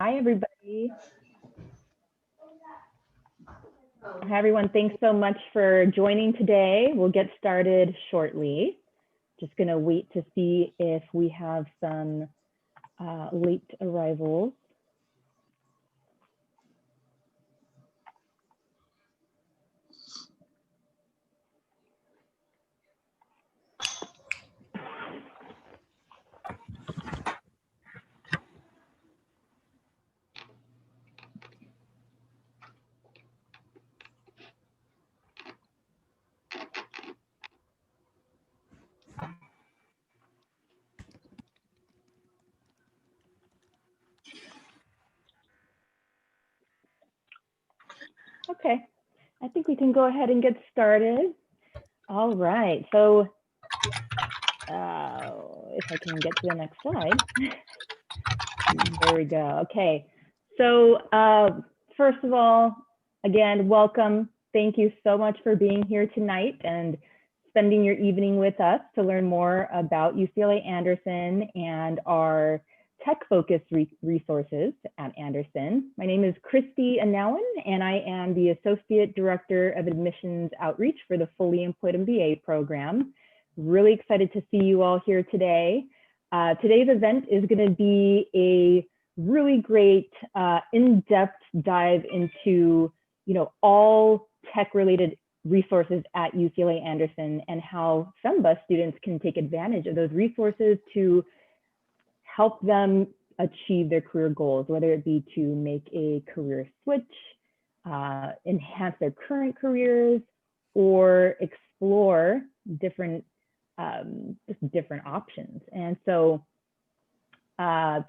Hi, everybody. Hi, everyone. Thanks so much for joining today. We'll get started shortly. Just going to wait to see if we have some late arrivals. Okay, I think we can go ahead and get started. All right, so if I can get to the next slide. There we go. Okay, so first of all, again, welcome. Thank you so much for being here tonight and spending your evening with us to learn more about UCLA Anderson and our tech-focused resources at Anderson. My name is Christy Inauen, and I am the Associate Director of Admissions Outreach for the Fully Employed MBA program. Really excited to see you all here today. Today's event is going to be a really great in-depth dive into, all tech-related resources at UCLA Anderson and how Femba students can take advantage of those resources to help them achieve their career goals, whether it be to make a career switch, enhance their current careers, or explore different options. And so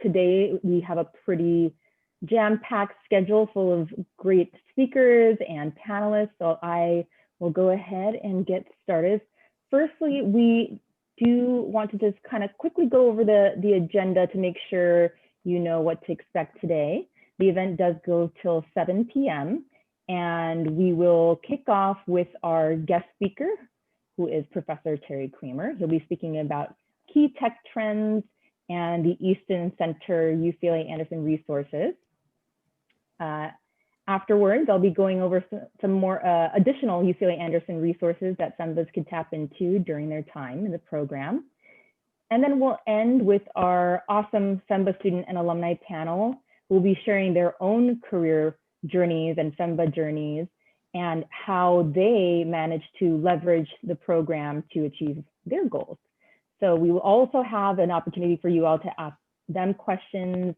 today we have a pretty jam-packed schedule full of great speakers and panelists. So I will go ahead and get started. Firstly, we do want to just kind of quickly go over the agenda to make sure you know what to expect today. The event does go till 7 p.m. and we will kick off with our guest speaker, who is Professor Terry Kramer. He'll be speaking about key tech trends and the Easton Center UCLA Anderson resources. Afterwards, I'll be going over some more additional UCLA Anderson resources that Fembas could tap into during their time in the program. And then we'll end with our awesome Femba student and alumni panel, who will be sharing their own career journeys and Femba journeys and how they managed to leverage the program to achieve their goals. So we will also have an opportunity for you all to ask them questions,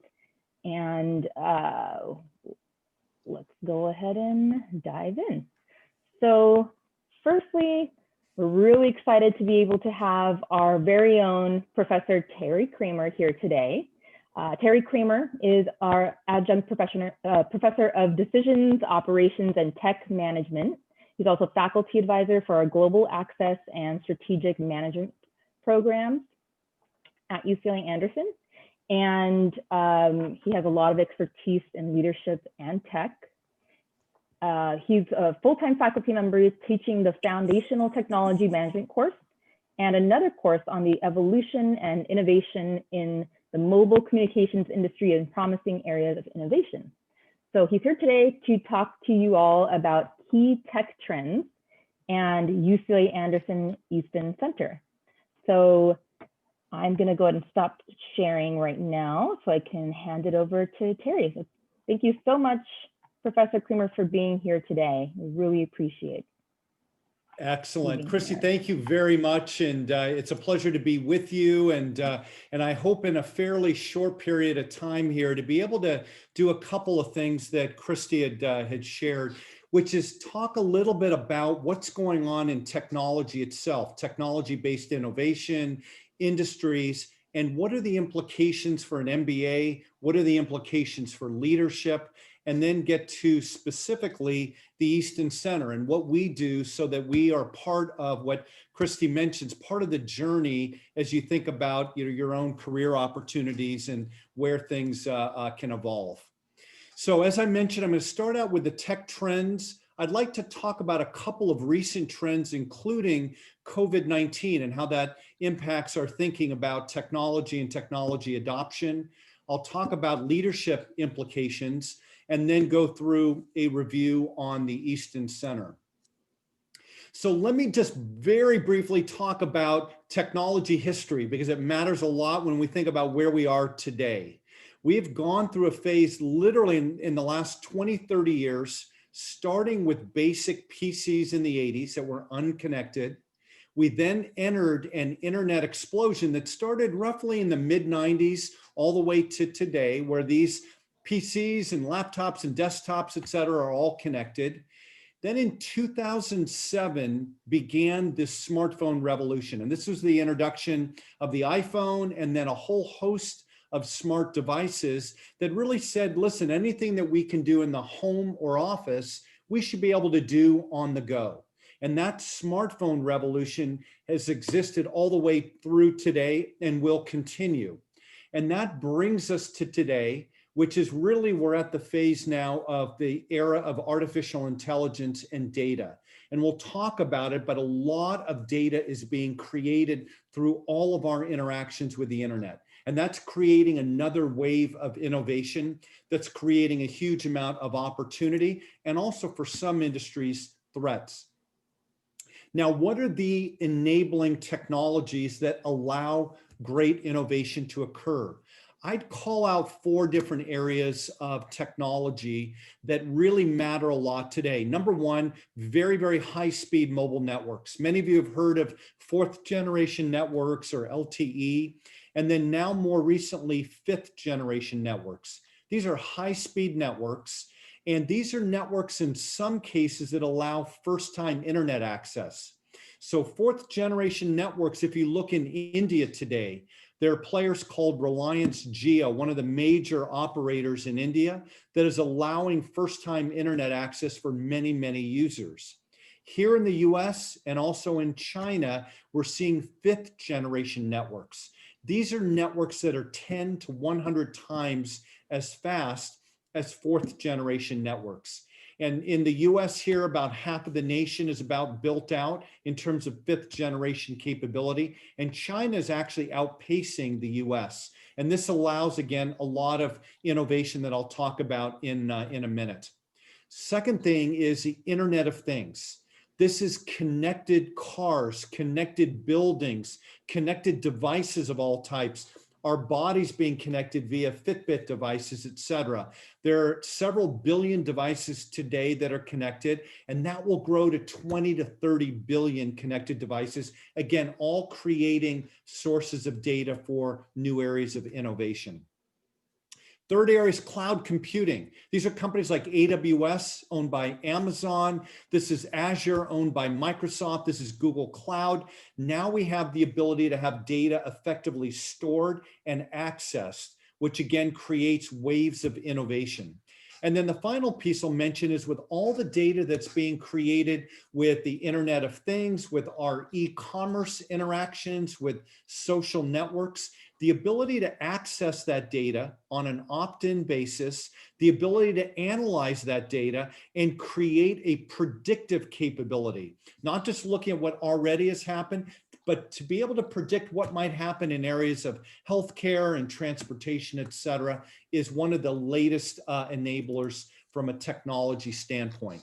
and let's go ahead and dive in. So firstly, we're really excited to be able to have our very own Professor Terry Kramer here today. Terry Kramer is our Adjunct Professor of Decisions, Operations, and Tech Management. He's also Faculty Advisor for our Global Access and Strategic Management programs at UCLA Anderson. And he has a lot of expertise in leadership and tech. He's a full-time faculty member teaching the Foundational Technology Management course and another course on the evolution and innovation in the mobile communications industry and promising areas of innovation. So he's here today to talk to you all about key tech trends and UCLA Anderson Easton Center. So I'm going to go ahead and stop sharing right now so I can hand it over to Terry. So thank you so much, Professor Kramer, for being here today. We really appreciate it. Excellent. Christy, thank you very much. And it's a pleasure to be with you. And I hope in a fairly short period of time here to be able to do a couple of things that Christy had shared, which is talk a little bit about what's going on in technology itself, technology-based innovation, industries, and what are the implications for an MBA? What are the implications for leadership? And then get to specifically the Easton Center and what we do so that we are part of what Christy mentions, part of the journey as you think about your own career opportunities and where things can evolve. So as I mentioned, I'm going to start out with the tech trends. I'd like to talk about a couple of recent trends, including COVID-19 and how that impacts our thinking about technology and technology adoption. I'll talk about leadership implications, and then go through a review on the Easton Center. So let me just very briefly talk about technology history, because it matters a lot when we think about where we are today. We have gone through a phase literally in the last 20, 30 years, starting with basic PCs in the 80s that were unconnected. We then entered an internet explosion that started roughly in the mid 90s all the way to today, where these PCs and laptops and desktops, et cetera, are all connected. Then in 2007 began this smartphone revolution. And this was the introduction of the iPhone and then a whole host of smart devices that really said, listen, anything that we can do in the home or office, we should be able to do on the go. And that smartphone revolution has existed all the way through today and will continue. And that brings us to today, which is really, we're at the phase now of the era of artificial intelligence and data. And we'll talk about it, but a lot of data is being created through all of our interactions with the internet. And that's creating another wave of innovation that's creating a huge amount of opportunity, and also for some industries, threats. Now, what are the enabling technologies that allow great innovation to occur? I'd call out 4 different areas of technology that really matter a lot today. Number 1, very, very high-speed mobile networks. Many of you have heard of 4th generation networks, or LTE, and then now more recently, 5th generation networks. These are high-speed networks, and these are networks in some cases that allow first-time internet access. So 4th generation networks, if you look in India today, there are players called Reliance Jio, one of the major operators in India, that is allowing first-time internet access for many, many users. Here in the US and also in China, we're seeing 5th generation networks. These are networks that are 10 to 100 times as fast as 4th generation networks. And in the US here, about half of the nation is about built out in terms of 5th generation capability. And China is actually outpacing the US. And this allows, again, a lot of innovation that I'll talk about in a minute. Second thing is the Internet of Things. This is connected cars, connected buildings, connected devices of all types, our bodies being connected via Fitbit devices, et cetera. There are several billion devices today that are connected, and that will grow to 20 to 30 billion connected devices, again, all creating sources of data for new areas of innovation. Third area is cloud computing. These are companies like AWS, owned by Amazon. This is Azure, owned by Microsoft. This is Google Cloud. Now we have the ability to have data effectively stored and accessed, which again creates waves of innovation. And then the final piece I'll mention is with all the data that's being created with the Internet of Things, with our e-commerce interactions, with social networks, the ability to access that data on an opt-in basis, the ability to analyze that data and create a predictive capability, not just looking at what already has happened, but to be able to predict what might happen in areas of healthcare and transportation, et cetera, is one of the latest enablers from a technology standpoint.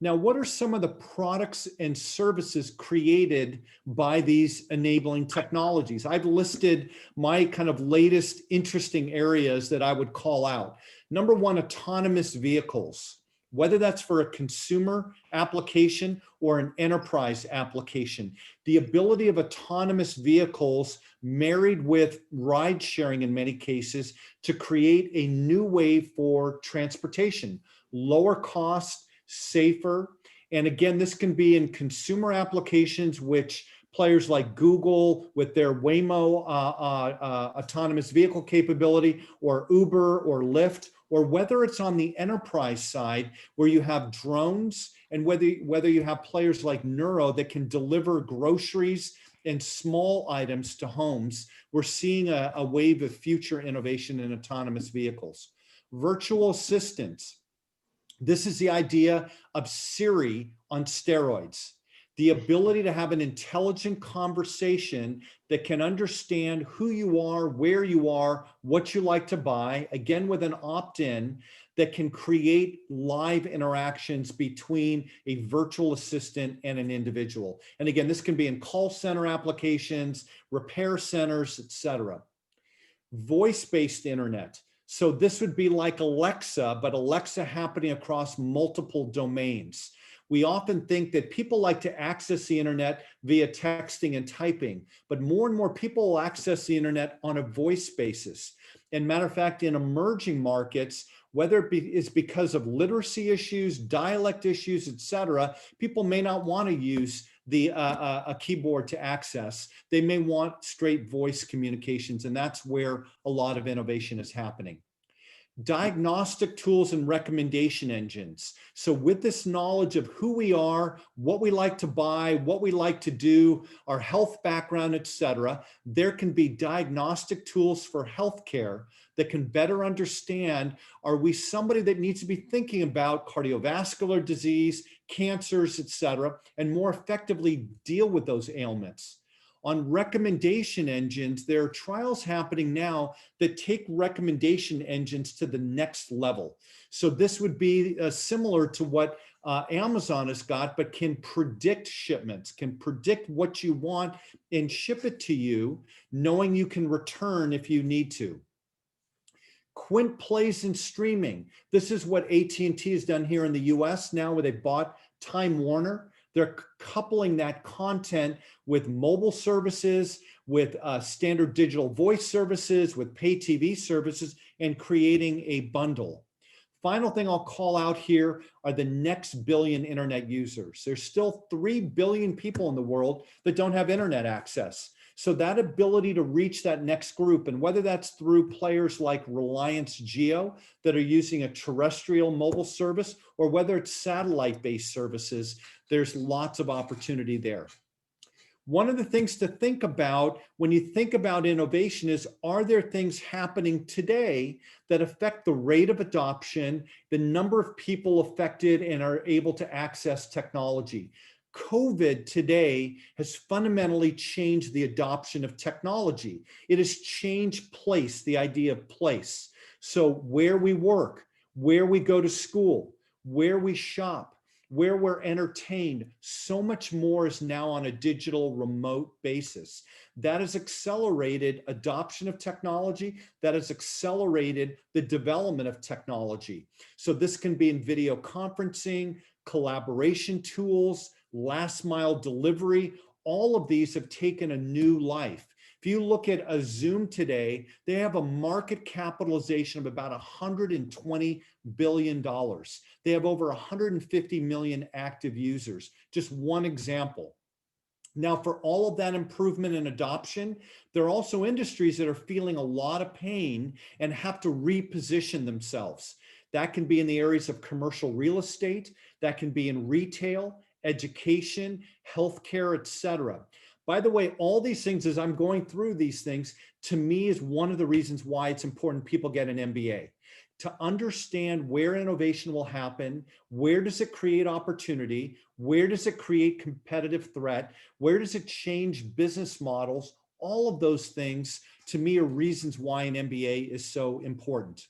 Now, what are some of the products and services created by these enabling technologies? I've listed my kind of latest interesting areas that I would call out. Number 1, autonomous vehicles. Whether that's for a consumer application or an enterprise application, the ability of autonomous vehicles married with ride sharing in many cases to create a new way for transportation, lower cost, safer. And again, this can be in consumer applications, which players like Google with their Waymo autonomous vehicle capability, or Uber or Lyft, or whether it's on the enterprise side where you have drones, and whether you have players like Neuro that can deliver groceries and small items to homes. We're seeing a wave of future innovation in autonomous vehicles. Virtual assistants. This is the idea of Siri on steroids. the ability to have an intelligent conversation that can understand who you are, where you are, what you like to buy, again, with an opt-in that can create live interactions between a virtual assistant and an individual. And again, this can be in call center applications, repair centers, et cetera. Voice-based internet. So this would be like Alexa, but Alexa happening across multiple domains. We often think that people like to access the internet via texting and typing, but more and more people will access the internet on a voice basis. And matter of fact, in emerging markets, whether it is because of literacy issues, dialect issues, et cetera, people may not want to use a keyboard to access. They may want straight voice communications, and that's where a lot of innovation is happening. Diagnostic tools and recommendation engines. So with this knowledge of who we are, what we like to buy, what we like to do, our health background, et cetera, there can be diagnostic tools for healthcare that can better understand, are we somebody that needs to be thinking about cardiovascular disease, cancers, et cetera, and more effectively deal with those ailments. On recommendation engines, there are trials happening now that take recommendation engines to the next level. So this would be similar to what Amazon has got, but can predict shipments, can predict what you want and ship it to you, knowing you can return if you need to. Quint plays and streaming. This is what AT&T has done here in the US now, where they bought Time Warner. They're coupling that content with mobile services, with standard digital voice services, with pay TV services, and creating a bundle. Final thing I'll call out here are the next billion internet users. There's still 3 billion people in the world that don't have internet access. So that ability to reach that next group, and whether that's through players like Reliance Jio that are using a terrestrial mobile service, or whether it's satellite-based services, there's lots of opportunity there. One of the things to think about when you think about innovation is, are there things happening today that affect the rate of adoption, the number of people affected and are able to access technology? COVID today has fundamentally changed the adoption of technology. It has changed place, the idea of place. So where we work, where we go to school, where we shop, where we're entertained, so much more is now on a digital remote basis. That has accelerated adoption of technology, that has accelerated the development of technology. So this can be in video conferencing, collaboration tools, last mile delivery. All of these have taken a new life. If you look at a Zoom today, they have a market capitalization of about $120 billion. They have over 150 million active users. Just one example. Now, for all of that improvement and adoption, there are also industries that are feeling a lot of pain and have to reposition themselves. That can be in the areas of commercial real estate, that can be in retail, education, healthcare, et cetera. By the way, all these things, as I'm going through these things, to me is one of the reasons why it's important people get an MBA. To understand where innovation will happen, where does it create opportunity, where does it create competitive threat, where does it change business models, all of those things to me are reasons why an MBA is so important.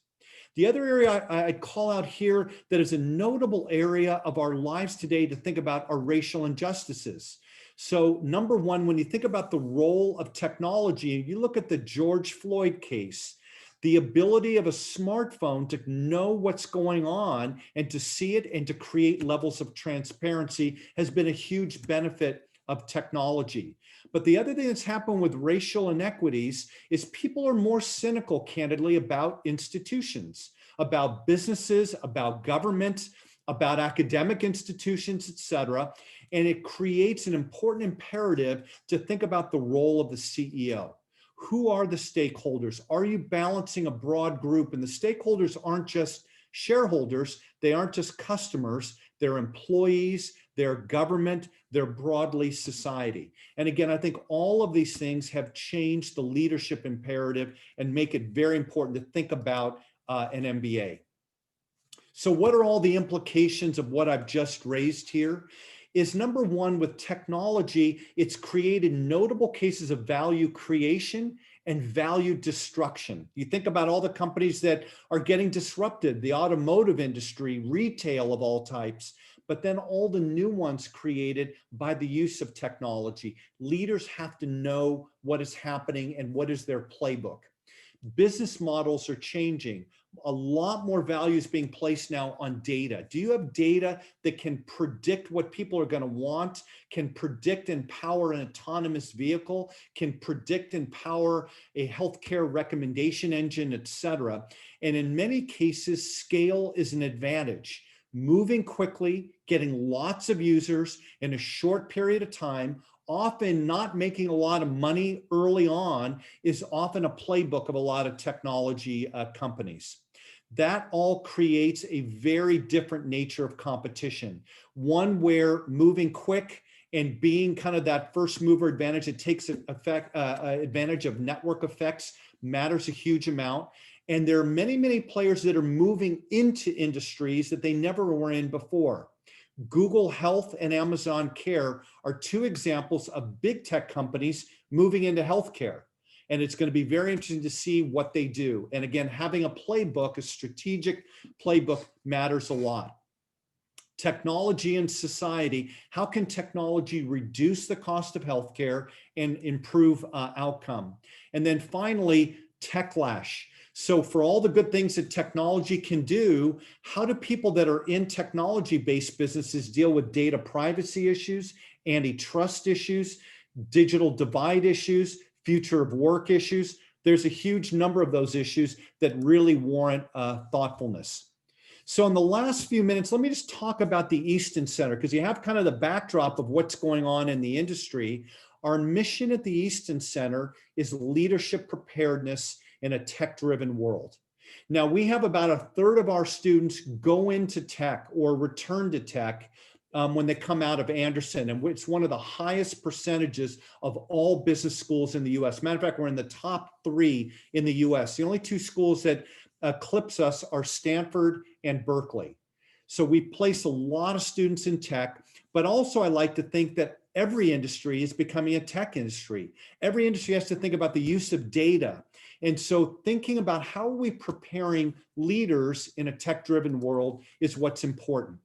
The other area I'd call out here that is a notable area of our lives today to think about are racial injustices. So number one, when you think about the role of technology, you look at the George Floyd case, the ability of a smartphone to know what's going on and to see it and to create levels of transparency has been a huge benefit of technology. But the other thing that's happened with racial inequities is people are more cynical, candidly, about institutions, about businesses, about government, about academic institutions, et cetera. And it creates an important imperative to think about the role of the CEO. Who are the stakeholders? Are you balancing a broad group? And the stakeholders aren't just shareholders, they aren't just customers, they're employees, they're government, they're broadly society. And again, I think all of these things have changed the leadership imperative and make it very important to think about an MBA. So what are all the implications of what I've just raised here? is number one, with technology, it's created notable cases of value creation and value destruction. You think about all the companies that are getting disrupted, the automotive industry, retail of all types, but then all the new ones created by the use of technology. Leaders have to know what is happening and what is their playbook. Business models are changing. A lot more value is being placed now on data. Do you have data that can predict what people are going to want, can predict and power an autonomous vehicle, can predict and power a healthcare recommendation engine, et cetera? And in many cases, scale is an advantage. Moving quickly, getting lots of users in a short period of time, often not making a lot of money early on, is often a playbook of a lot of technology companies. That all creates a very different nature of competition. One where moving quick and being kind of that first mover advantage, it takes advantage of network effects, matters a huge amount. And there are many, many players that are moving into industries that they never were in before. Google Health and Amazon Care are two examples of big tech companies moving into healthcare. And it's going to be very interesting to see what they do. And again, having a playbook, a strategic playbook, matters a lot. Technology and society, how can technology reduce the cost of healthcare and improve outcome? And then finally, techlash. So for all the good things that technology can do, how do people that are in technology-based businesses deal with data privacy issues, antitrust issues, digital divide issues, future of work issues? There's a huge number of those issues that really warrant thoughtfulness. So in the last few minutes, let me just talk about the Easton Center, because you have kind of the backdrop of what's going on in the industry. Our mission at the Easton Center is leadership preparedness in a tech-driven world. Now, we have about a third of our students go into tech or return to tech when they come out of Anderson, and it's one of the highest percentages of all business schools in the US. Matter of fact, we're in the top 3 in the US. The only 2 schools that eclipse us are Stanford and Berkeley. So we place a lot of students in tech, but also I like to think that every industry is becoming a tech industry. Every industry has to think about the use of data. And so thinking about how are we preparing leaders in a tech-driven world is what's important.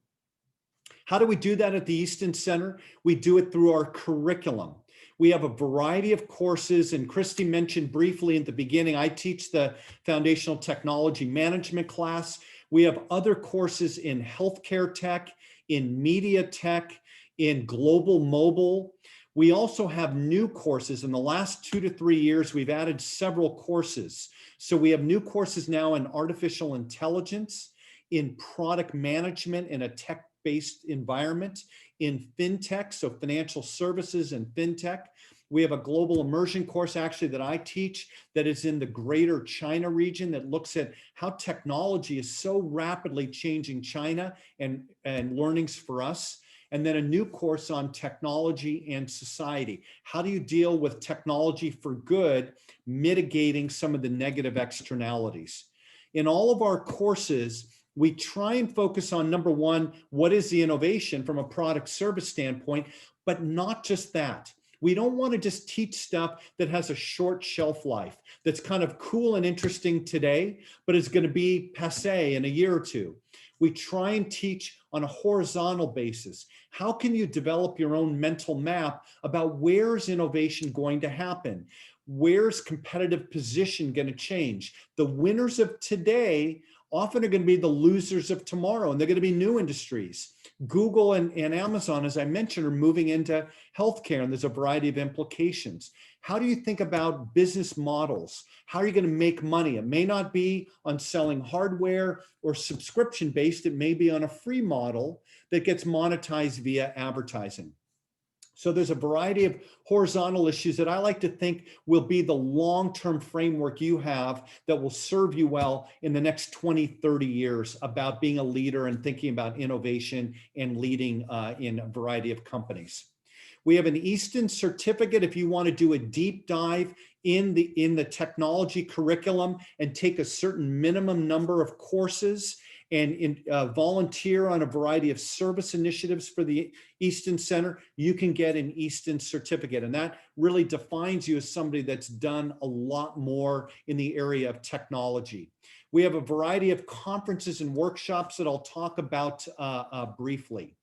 How do we do that at the Easton Center? We do it through our curriculum. We have a variety of courses, and Christy mentioned briefly at the beginning, I teach the Foundational Technology Management class. We have other courses in healthcare tech, in media tech, in global mobile. We also have new courses. In the last 2 to 3 years, we've added several courses. So we have new courses now in artificial intelligence, in product management in a tech-based environment, in fintech, so financial services and fintech. We have a global immersion course actually that I teach that is in the greater China region that looks at how technology is so rapidly changing China and learnings for us. And then a new course on technology and society. How do you deal with technology for good, mitigating some of the negative externalities? In all of our courses, we try and focus on, number one, what is the innovation from a product service standpoint, but not just that. We don't want to just teach stuff that has a short shelf life, that's kind of cool and interesting today, but is going to be passé in a year or two. We try and teach on a horizontal basis. How can you develop your own mental map about where's innovation going to happen? Where's competitive position going to change? The winners of today often are going to be the losers of tomorrow, and they're going to be new industries. Google and Amazon, as I mentioned, are moving into healthcare, and there's a variety of implications. How do you think about business models? How are you going to make money? It may not be on selling hardware or subscription-based. It may be on a free model that gets monetized via advertising. So there's a variety of horizontal issues that I like to think will be the long-term framework you have that will serve you well in the next 20, 30 years about being a leader and thinking about innovation and leading in a variety of companies. We have an Easton certificate if you want to do a deep dive in the technology curriculum and take a certain minimum number of courses and volunteer on a variety of service initiatives for the Easton Center, you can get an Easton certificate. And that really defines you as somebody that's done a lot more in the area of technology. We have a variety of conferences and workshops that I'll talk about briefly.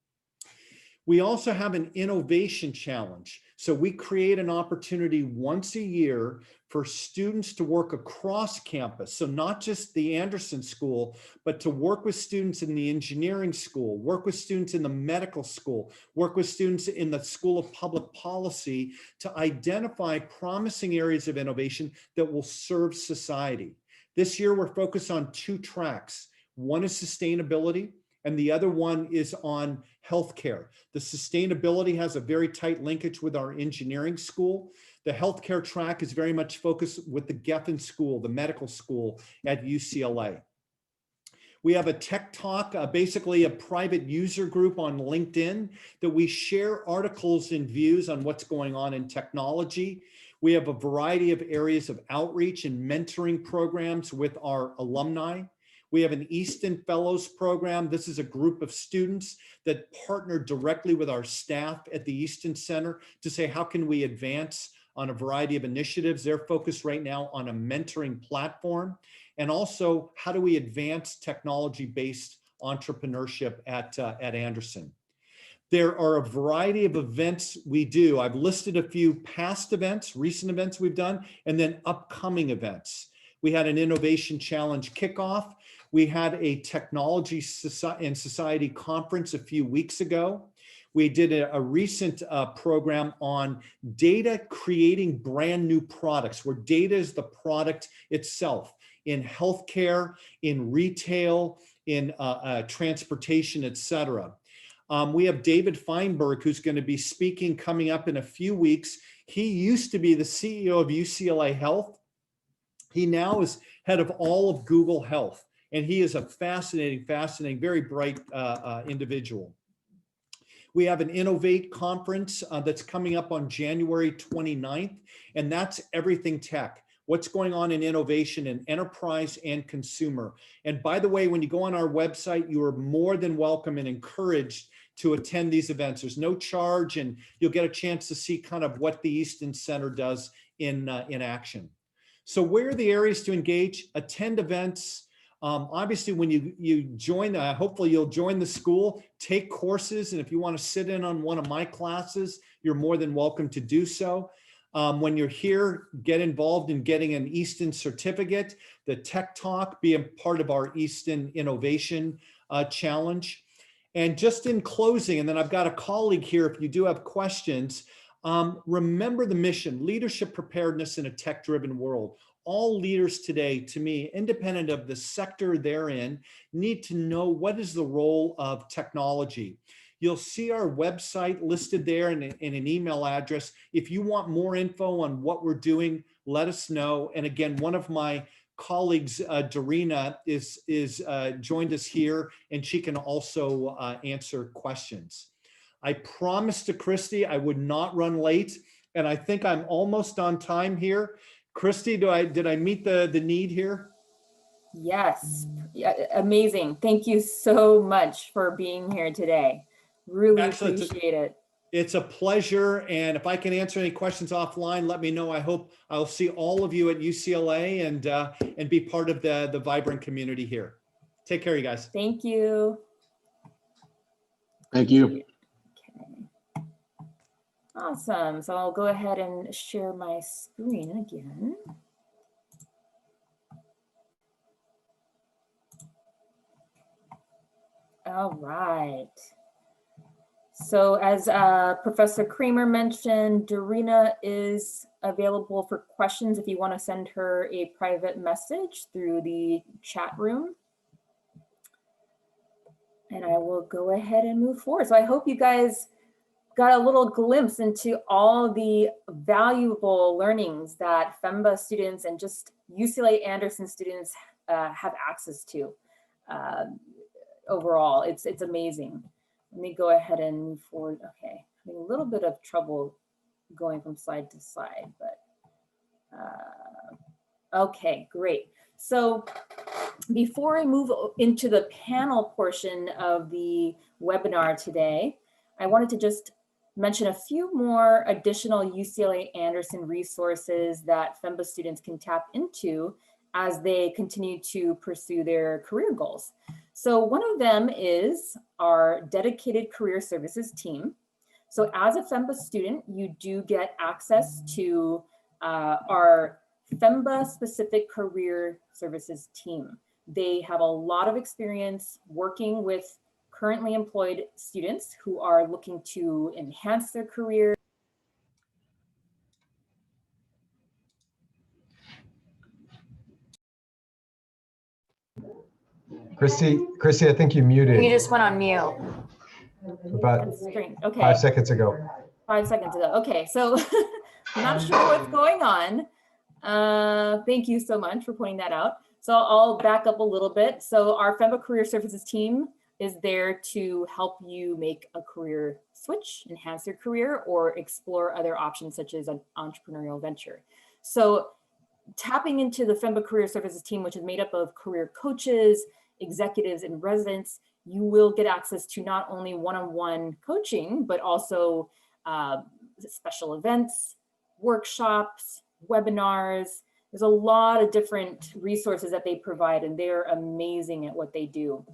We also have an innovation challenge. So we create an opportunity once a year for students to work across campus. So not just the Anderson School, but to work with students in the engineering school, work with students in the medical school, work with students in the School of Public Policy to identify promising areas of innovation that will serve society. This year, we're focused on 2 tracks. One is sustainability, and the other one is on healthcare. The sustainability has a very tight linkage with our engineering school. The healthcare track is very much focused with the Geffen School, the medical school at UCLA. We have a Tech Talk, basically a private user group on LinkedIn that we share articles and views on what's going on in technology. We have a variety of areas of outreach and mentoring programs with our alumni. We have an Easton Fellows program. This is a group of students that partner directly with our staff at the Easton Center to say, how can we advance on a variety of initiatives? They're focused right now on a mentoring platform. And also, how do we advance technology-based entrepreneurship at Anderson? There are a variety of events we do. I've listed a few past events, recent events we've done, and then upcoming events. We had an Innovation Challenge kickoff. We had a Technology and Society conference a few weeks ago. We did a recent program on data creating brand new products, where data is the product itself in healthcare, in retail, in transportation, et cetera. We have David Feinberg, who's going to be speaking coming up in a few weeks. He used to be the CEO of UCLA Health. He now is head of all of Google Health, and he is a fascinating, very bright individual. We have an Innovate conference that's coming up on January 29th, and that's everything tech. What's going on in innovation in enterprise and consumer. And by the way, when you go on our website, you are more than welcome and encouraged to attend these events. There's no charge, and you'll get a chance to see kind of what the Easton Center does in action. So where are the areas to engage? Attend events. Obviously, when you join, hopefully you'll join the school, take courses, and if you want to sit in on one of my classes, you're more than welcome to do so. When you're here, get involved in getting an Easton certificate, the Tech Talk, be a part of our Easton Innovation Challenge. And just in closing, and then I've got a colleague here if you do have questions, remember the mission: leadership preparedness in a tech-driven world. All leaders today, to me, independent of the sector they're in, need to know what is the role of technology. You'll see our website listed there and an email address. If you want more info on what we're doing, let us know. And again, one of my colleagues, Dorina, is joined us here, and she can also answer questions. I promised to Christy I would not run late, and I think I'm almost on time here. Christy, did I meet the need here? Yes, amazing. Thank you so much for being here today. Really appreciate it. It's a pleasure. And if I can answer any questions offline, let me know. I hope I'll see all of you at UCLA and be part of the vibrant community here. Take care, you guys. Thank you. Thank you. Okay. Awesome. So I'll go ahead and share my screen again. All right. So as Professor Kramer mentioned, Dorina is available for questions if you want to send her a private message through the chat room. And I will go ahead and move forward. So I hope you guys got a little glimpse into all the valuable learnings that Femba students and just UCLA Anderson students have access to. Overall, it's amazing. Let me go ahead and move forward. Okay, having a little bit of trouble going from slide to slide, but okay, great. So before I move into the panel portion of the webinar today, I wanted to just mention a few more additional UCLA Anderson resources that Femba students can tap into as they continue to pursue their career goals. So one of them is our dedicated career services team. So as a Femba student, you do get access to our Femba specific career services team. They have a lot of experience working with currently employed students who are looking to enhance their career. Christy, I think you muted. You just went on mute. About Okay. 5 seconds ago. 5 seconds ago. Okay, so I'm not sure what's going on. Thank you so much for pointing that out. So I'll back up a little bit. So our Femba Career Services team is there to help you make a career switch, enhance your career, or explore other options such as an entrepreneurial venture. So tapping into the Femba Career Services team, which is made up of career coaches, executives, and residents, you will get access to not only one-on-one coaching, but also special events, workshops, webinars. There's a lot of different resources that they provide, and they're amazing at what they do.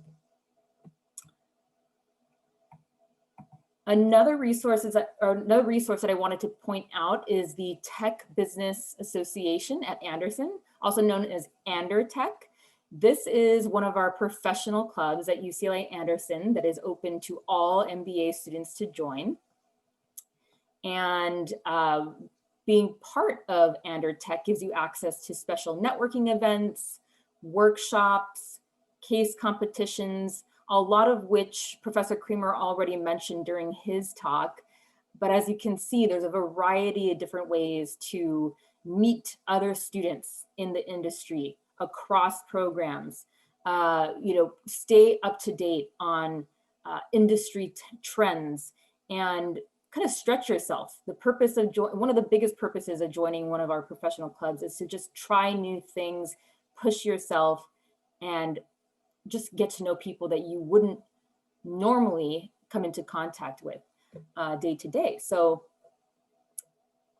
Another resource that I wanted to point out is the Tech Business Association at Anderson, also known as AnderTech. This is one of our professional clubs at UCLA Anderson that is open to all MBA students to join. And being part of AnderTech gives you access to special networking events, workshops, case competitions, a lot of which Professor Cramer already mentioned during his talk. But as you can see, there's a variety of different ways to meet other students in the industry across programs, stay up to date on industry trends, and kind of stretch yourself. The purpose of one of the biggest purposes of joining one of our professional clubs is to just try new things, push yourself, and just get to know people that you wouldn't normally come into contact with day to day. So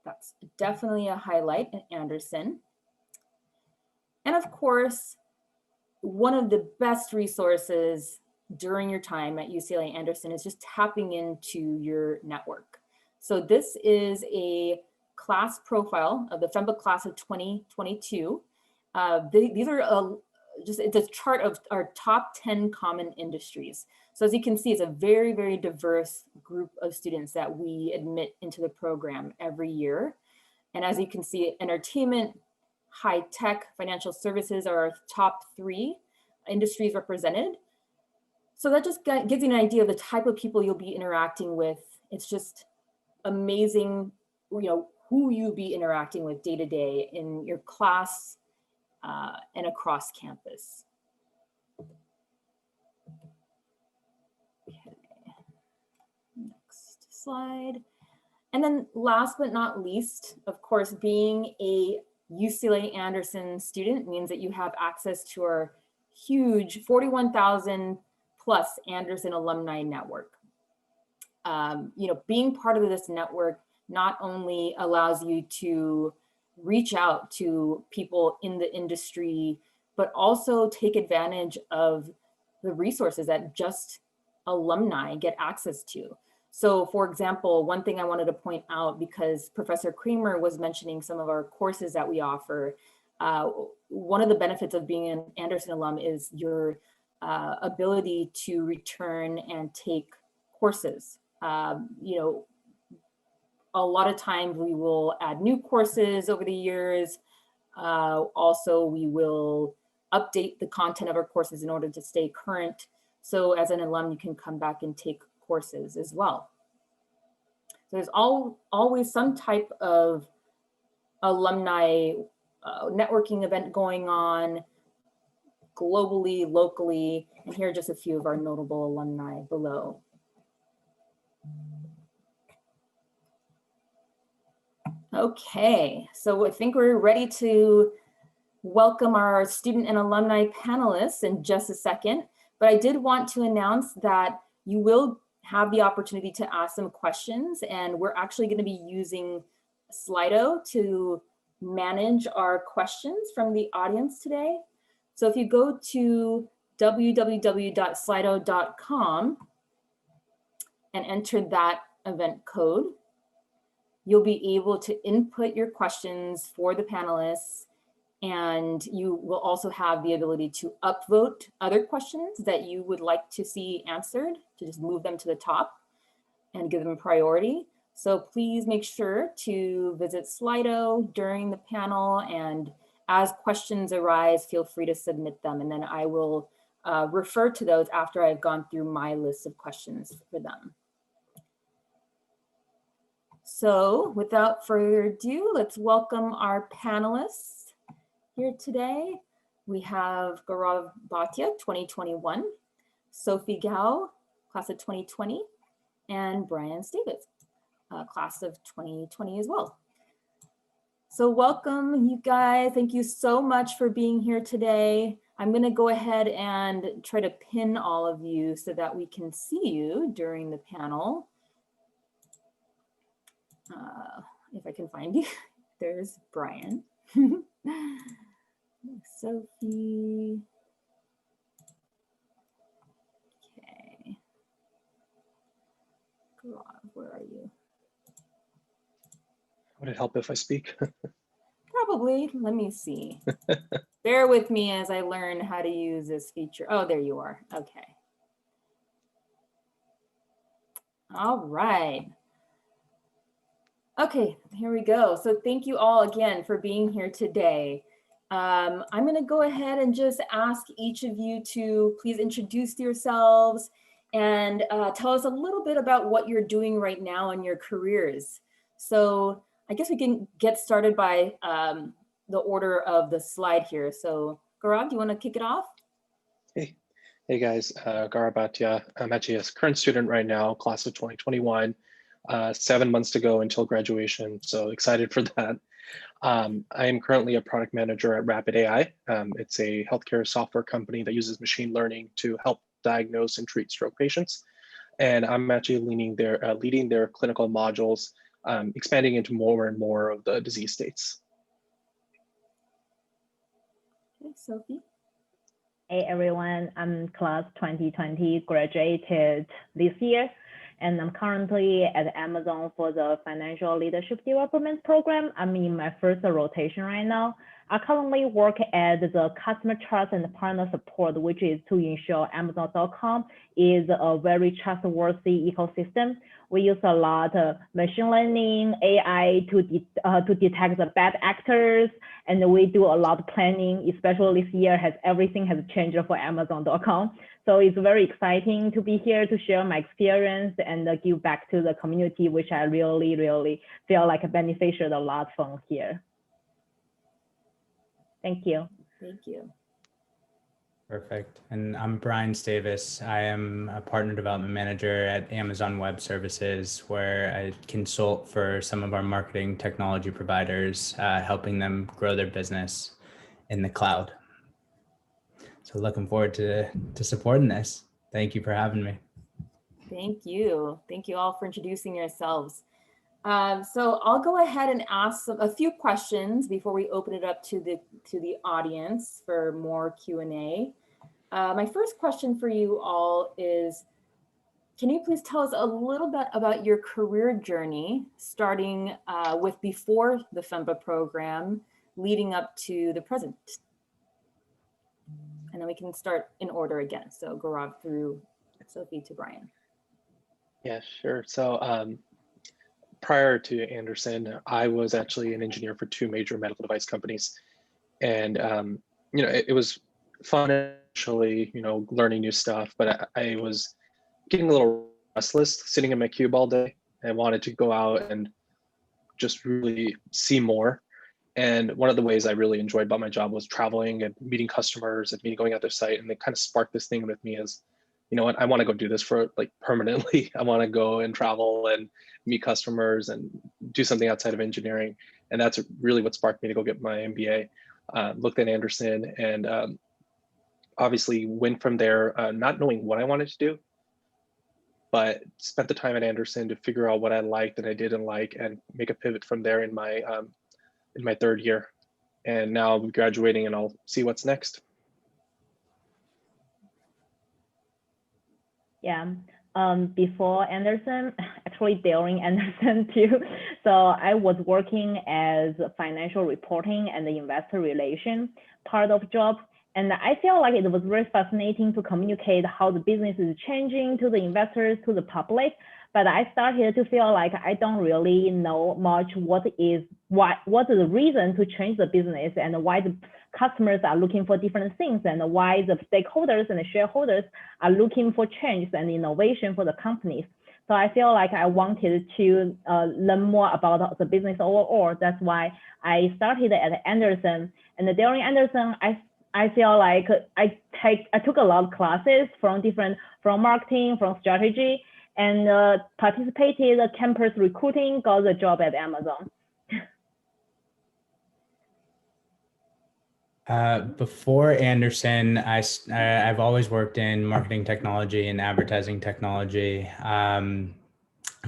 that's definitely a highlight in Anderson. And of course, one of the best resources during your time at UCLA Anderson is just tapping into your network. So this is a class profile of the Femba class of 2022. These are it's a chart of our top 10 common industries. So as you can see, it's a very, very diverse group of students that we admit into the program every year. And as you can see, entertainment, high tech, financial services are our top 3 industries represented. So that just gives you an idea of the type of people you'll be interacting with. It's just amazing, who you'll be interacting with day to day in your class and across campus. Okay. Next slide. And then last but not least, of course, being a UCLA Anderson student means that you have access to our huge 41,000 plus Anderson alumni network. Being part of this network not only allows you to reach out to people in the industry, but also take advantage of the resources that just alumni get access to. So for example, one thing I wanted to point out, because Professor Kramer was mentioning some of our courses that we offer, one of the benefits of being an Anderson alum is your ability to return and take courses. A lot of times we will add new courses over the years. Also, we will update the content of our courses in order to stay current. So as an alum, you can come back and take courses as well. So there's always some type of alumni networking event going on globally, locally, and here are just a few of our notable alumni below. Okay, so I think we're ready to welcome our student and alumni panelists in just a second, but I did want to announce that you will have the opportunity to ask some questions, and we're actually going to be using Slido to manage our questions from the audience today. So if you go to www.slido.com and enter that event code, you'll be able to input your questions for the panelists, and you will also have the ability to upvote other questions that you would like to see answered, to just move them to the top and give them priority. So please make sure to visit Slido during the panel, and as questions arise, feel free to submit them, and then I will refer to those after I've gone through my list of questions for them. So without further ado, let's welcome our panelists here today. We have Gaurav Bhatia, 2021, Sophie Gao, class of 2020, and Brian Stavis, class of 2020 as well. So welcome, you guys. Thank you so much for being here today. I'm going to go ahead and try to pin all of you so that we can see you during the panel. If I can find you. There's Brian. Sophie. Okay. Gaurav, where are you? Would it help if I speak? Probably. Let me see. Bear with me as I learn how to use this feature. Oh, there you are. Okay. All right. Okay, here we go. So thank you all again for being here today. I'm going to go ahead and just ask each of you to please introduce yourselves and tell us a little bit about what you're doing right now in your careers. So I guess we can get started by the order of the slide here. So Gaurav, do you want to kick it off? Hey guys, Gaurav Bhatia. I'm actually a current student right now, class of 2021. 7 months to go until graduation, so excited for that. I am currently a product manager at RapidAI. It's a healthcare software company that uses machine learning to help diagnose and treat stroke patients. And I'm actually leading their clinical modules, expanding into more and more of the disease states. Okay, Sophie. Hey everyone, I'm class 2020, graduated this year, and I'm currently at Amazon for the Financial Leadership Development Program. I'm in my first rotation right now. I currently work at the Customer Trust and Partner Support, which is to ensure Amazon.com is a very trustworthy ecosystem. We use a lot of machine learning, AI to detect the bad actors, and we do a lot of planning, especially this year everything has changed for Amazon.com. So it's very exciting to be here to share my experience and give back to the community, which I really, really feel like benefited a lot from here. Thank you. Thank you. Perfect. And I'm Brian Stavis. I am a partner development manager at Amazon Web Services, where I consult for some of our marketing technology providers, helping them grow their business in the cloud. So looking forward to supporting this. Thank you for having me. Thank you. Thank you all for introducing yourselves. So I'll go ahead and ask a few questions before we open it up to the audience for more Q&A. My first question for you all is, can you please tell us a little bit about your career journey, starting with before the Femba program, leading up to the present? And then we can start in order again. So Gaurav through Sophie to Brian. Yeah, sure. So prior to Anderson, I was actually an engineer for 2 major medical device companies. And, it was fun initially, learning new stuff, but I was getting a little restless sitting in my cube all day and wanted to go out and just really see more. And one of the ways I really enjoyed about my job was traveling and meeting customers and going out their site. And they kind of sparked this thing with me as, you know what, I want to go do this for like permanently. I want to go and travel and meet customers and do something outside of engineering. And that's really what sparked me to go get my MBA. looked at Anderson, and obviously went from there, not knowing what I wanted to do, but spent the time at Anderson to figure out what I liked and I didn't like, and make a pivot from there in my third year. And now I'm graduating, and I'll see what's next. Yeah. Before Anderson, actually during Anderson too. So I was working as financial reporting and the investor relation part of job. And I feel like it was very fascinating to communicate how the business is changing to the investors, to the public. But I started to feel like I don't really know much what is the reason to change the business, and why the customers are looking for different things, and why the stakeholders and the shareholders are looking for change and innovation for the companies. So I feel like I wanted to learn more about the business overall. That's why I started at Anderson. And during Anderson, I feel like I took a lot of classes from marketing, from strategy, and participated in campus recruiting, got the job at Amazon. Before Anderson, I've always worked in marketing technology and advertising technology, and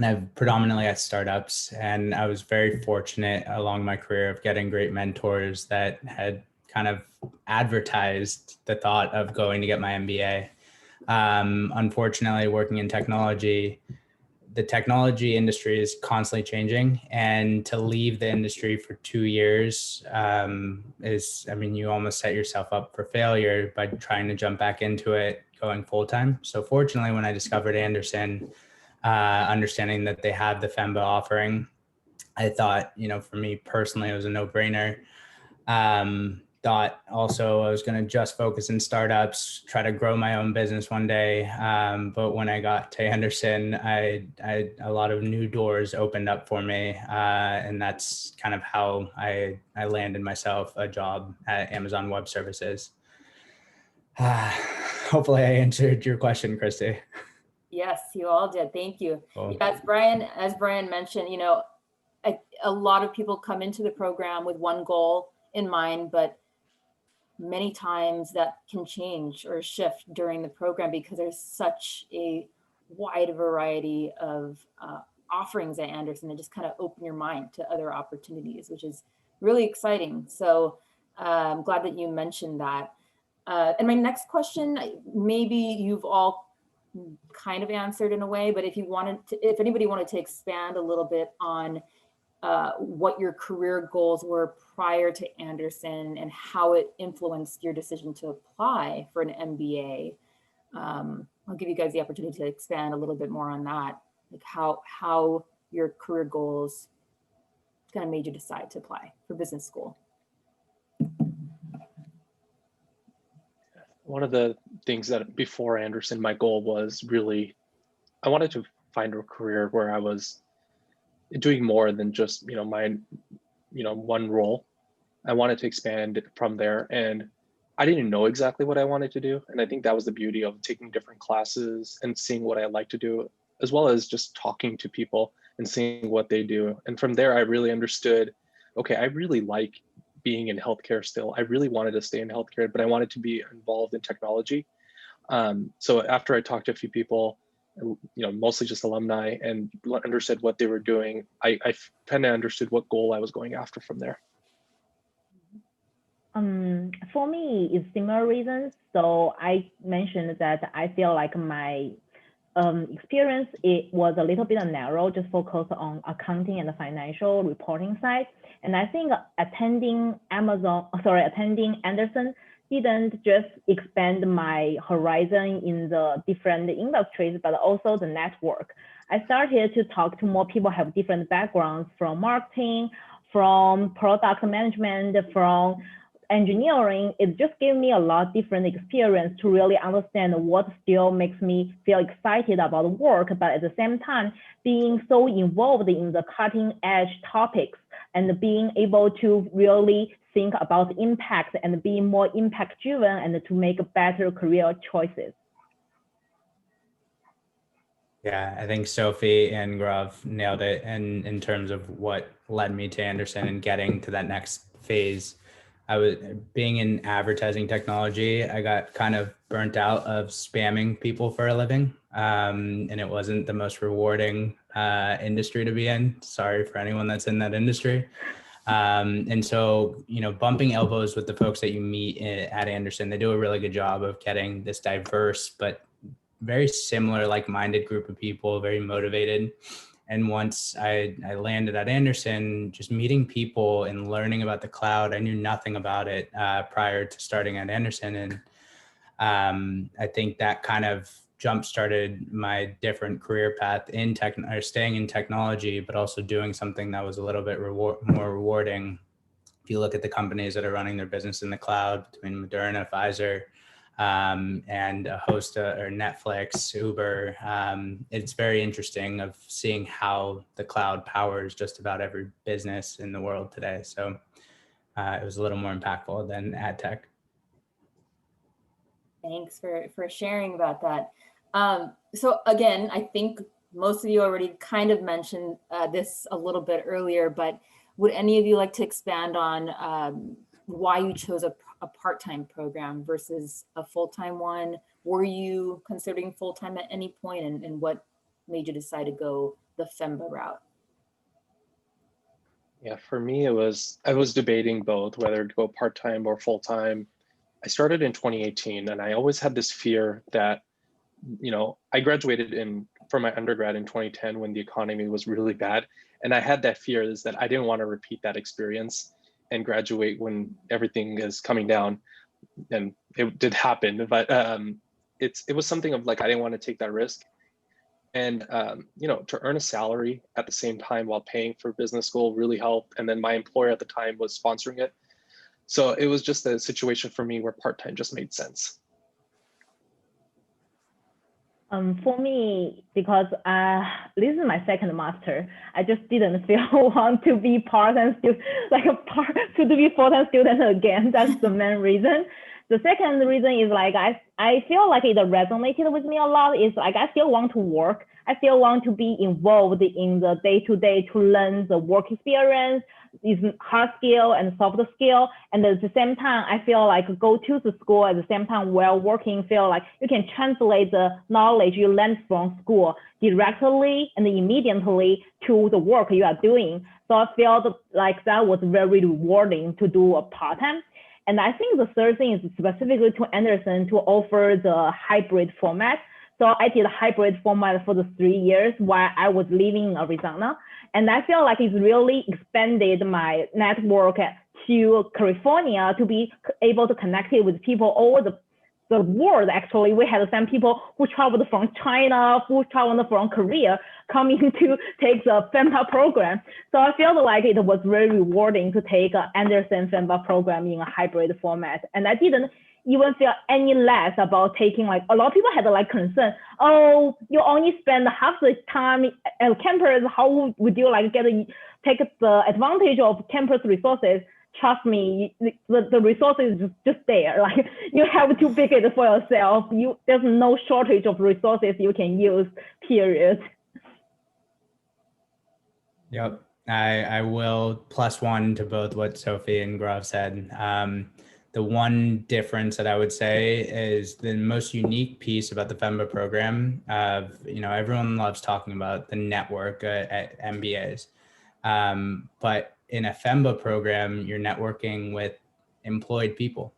I've predominantly at startups. And I was very fortunate along my career of getting great mentors that had kind of advertised the thought of going to get my MBA. Unfortunately, working in technology, the technology industry is constantly changing, and to leave the industry for 2 years you almost set yourself up for failure by trying to jump back into it, going full time. So fortunately, when I discovered Anderson, understanding that they had the Femba offering, I thought, for me personally, it was a no-brainer. Thought also I was going to just focus in startups, try to grow my own business one day. But when I got to Anderson, a lot of new doors opened up for me. And that's kind of how I landed myself a job at Amazon Web Services. Hopefully I answered your question, Christy. Yes, you all did. Thank you. Cool. Yes, as Brian mentioned, a lot of people come into the program with one goal in mind, but many times that can change or shift during the program because there's such a wide variety of offerings at Anderson that just kind of open your mind to other opportunities, which is really exciting. So I'm glad that you mentioned that. And my next question, maybe you've all kind of answered in a way, but if anybody wanted to expand a little bit on what your career goals were prior to Anderson and how it influenced your decision to apply for an MBA. I'll give you guys the opportunity to expand a little bit more on that, like how your career goals kind of made you decide to apply for business school. One of the things that before Anderson, my goal was really, I wanted to find a career where I was doing more than just my one role. I wanted to expand from there, and I didn't know exactly what I wanted to do. And I think that was the beauty of taking different classes and seeing what I like to do, as well as just talking to people and seeing what they do. And from there, I really understood, okay, I really like being in healthcare still. I really wanted to stay in healthcare, but I wanted to be involved in technology. So after I talked to a few people, mostly just alumni, and understood what they were doing, I kind of understood what goal I was going after from there. For me, it's similar reasons. So I mentioned that I feel like my experience, it was a little bit narrow, just focused on accounting and the financial reporting side. And I think attending Anderson didn't just expand my horizon in the different industries, but also the network. I started to talk to more people who have different backgrounds, from marketing, from product management, from engineering. It just gave me a lot of different experience to really understand what still makes me feel excited about work, but at the same time, being so involved in the cutting edge topics and being able to really think about impact and be more impact driven and to make better career choices. Yeah, I think Sophie and Gaurav nailed it in terms of what led me to Anderson and getting to that next phase. I was being in advertising technology, I got kind of burnt out of spamming people for a living. And it wasn't the most rewarding industry to be in. Sorry for anyone that's in that industry. And so, bumping elbows with the folks that you meet at Anderson, they do a really good job of getting this diverse, but very similar, like-minded group of people, very motivated. And once I landed at Anderson, just meeting people and learning about the cloud, I knew nothing about it prior to starting at Anderson. And I think that kind of jump-started my different career path in staying in technology, but also doing something that was a little bit more rewarding. If you look at the companies that are running their business in the cloud, between Moderna, Pfizer, and a host or Netflix, Uber, it's very interesting of seeing how the cloud powers just about every business in the world today. So it was a little more impactful than ad tech. Thanks for sharing about that. So again, I think most of you already kind of mentioned this a little bit earlier, but would any of you like to expand on why you chose a part-time program versus a full-time one? Were you considering full-time at any point, and what made you decide to go the Femba route? Yeah, for me, I was debating both, whether to go part-time or full-time. I started in 2018, and I always had this fear that, I graduated from my undergrad in 2010 when the economy was really bad. And I had that fear is that I didn't want to repeat that experience and graduate when everything is coming down. And it did happen, but it was something of like, I didn't want to take that risk. And, to earn a salary at the same time while paying for business school really helped. And then my employer at the time was sponsoring it. So it was just a situation for me where part-time just made sense. For me, because this is my second master, I just didn't feel want to be part-time student, to be full-time student again. That's the main reason. The second reason is I feel like it resonated with me a lot. Is I still want to work. I still want to be involved in the day-to-day to learn the work experience, is hard skill and soft skill. And at the same time, I feel like go to the school at the same time while working, feel like you can translate the knowledge you learned from school directly and immediately to the work you are doing. So I felt like that was very rewarding to do a part-time. And I think the third thing is specifically to Anderson to offer the hybrid format. So I did a hybrid format for the 3 years while I was living in Arizona. And I feel like it's really expanded my network to California to be able to connect it with people all over the world. Actually, we had some people who traveled from China, who traveled from Korea, coming to take the Femba program. So I feel like it was very rewarding to take an Anderson Femba program in a hybrid format. And I didn't even feel any less about taking, a lot of people had concern, oh, you only spend half the time at campus, how would you take the advantage of campus resources? Trust me, the resources is just there. You have to pick it for yourself. There's no shortage of resources you can use, period. Yep, I will +1 to both what Sophie and Gaurav said. The one difference that I would say is the most unique piece about the Femba program of, everyone loves talking about the network at MBAs. But in a Femba program, you're networking with employed people.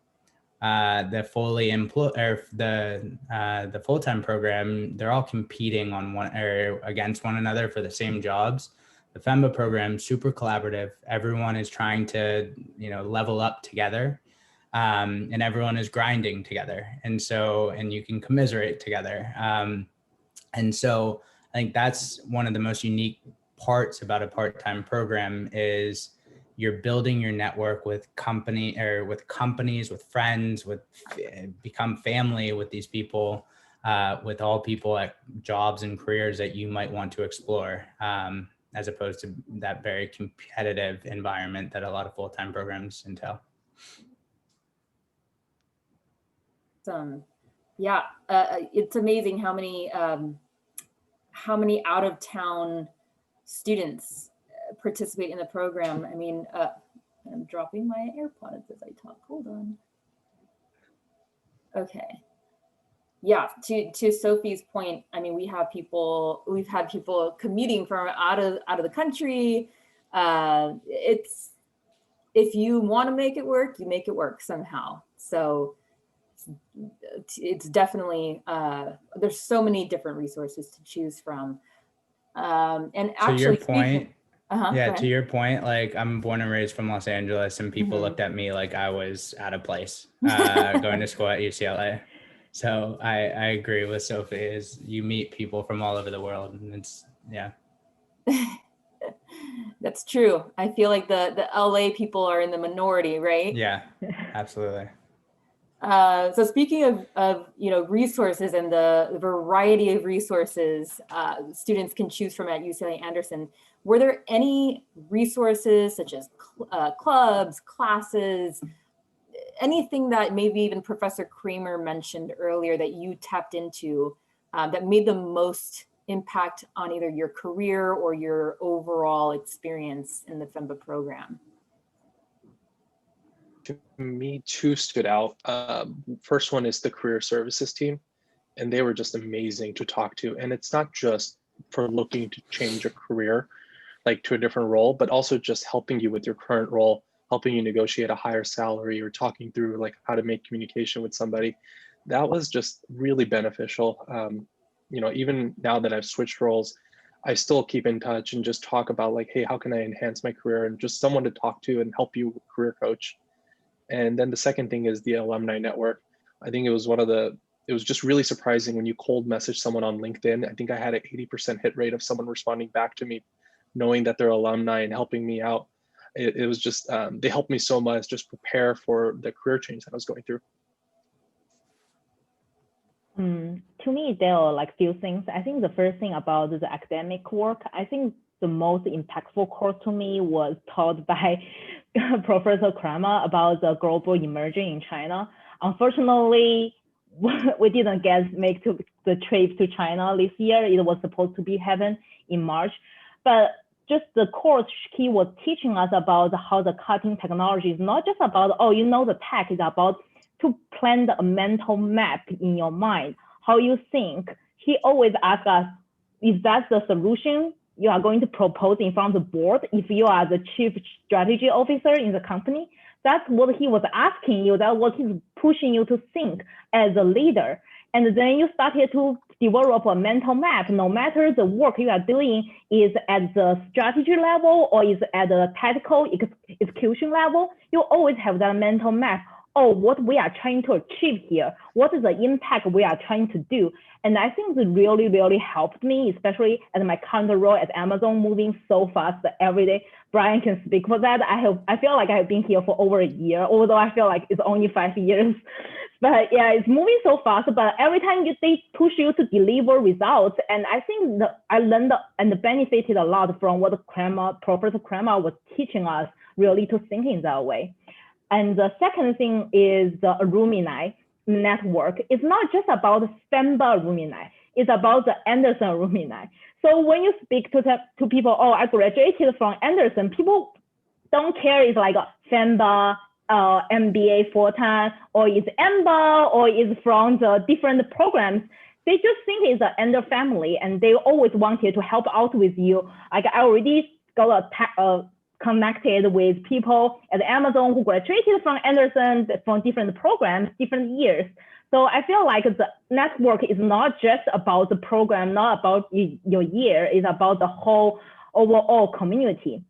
The fully employed or the full-time program, they're all competing on against one another for the same jobs. The Femba program, super collaborative. Everyone is trying to, level up together. And everyone is grinding together. And you can commiserate together. And so I think that's one of the most unique parts about a part-time program is you're building your network with companies, with friends, become family with these people, with all people at jobs and careers that you might want to explore, as opposed to that very competitive environment that a lot of full-time programs entail. Yeah, it's amazing how many out-of-town students participate in the program. I mean, I'm dropping my AirPods as I talk. Hold on. Okay. Yeah, to Sophie's point, I mean, we've had people commuting from out of the country. It's, if you want to make it work, you make it work somehow. So it's definitely, there's so many different resources to choose from. And actually, to your point, to your point, like I'm born and raised from Los Angeles, and people looked at me like I was out of place going to school at UCLA. So I agree with Sophie, is you meet people from all over the world, and it's, yeah. That's true. I feel like the LA people are in the minority, right? Yeah, absolutely. So speaking of resources and the variety of resources students can choose from at UCLA Anderson, were there any resources such as clubs, classes, anything that maybe even Professor Kramer mentioned earlier that you tapped into that made the most impact on either your career or your overall experience in the Femba program? To me, two stood out. First one is the career services team, and they were just amazing to talk to. And it's not just for looking to change a career, like to a different role, but also just helping you with your current role, helping you negotiate a higher salary, or talking through like how to make communication with somebody. That was just really beneficial. Even now that I've switched roles, I still keep in touch and just talk about like, hey, how can I enhance my career, and just someone to talk to and help you career coach. And then the second thing is the alumni network. I think it was just really surprising when you cold message someone on LinkedIn. I think I had an 80% hit rate of someone responding back to me, knowing that they're alumni and helping me out. It was just, they helped me so much just prepare for the career change that I was going through. To me, there are like few things. I think the first thing about the academic work, I think the most impactful course to me was taught by Professor Cramer about the global emerging in China. Unfortunately, we didn't make the trip to China this year. It was supposed to be happen in March, but just the course he was teaching us about how the cutting technology is not just about, the tech, is about to plan a mental map in your mind, how you think. He always asks us, if that's the solution you are going to propose in front of the board, if you are the chief strategy officer in the company, that's what he was asking you, that's what he's pushing you to think as a leader. And then you started to develop a mental map, no matter the work you are doing is at the strategy level or is at the tactical execution level, you always have that mental map. What we are trying to achieve here, what is the impact we are trying to do. And I think it really, really helped me, especially at my current role at Amazon, moving so fast every day. Brian can speak for that. I feel like I've been here for over a year, although I feel like it's only 5 years. But yeah, it's moving so fast, but every time they push you to deliver results. And I think I learned and benefited a lot from what Professor Kramer was teaching us, really to think in that way. And the second thing is the alumni network. It's not just about Femba alumni, it's about the Anderson alumni. So when you speak to people, I graduated from Anderson, people don't care it's like a Femba, MBA full-time, or it's EMBA, or it's from the different programs. They just think it's an Ander family, and they always wanted to help out with you. Like I already got connected with people at Amazon who graduated from Anderson from different programs, different years. So I feel like the network is not just about the program, not about your year, it's about the whole overall community.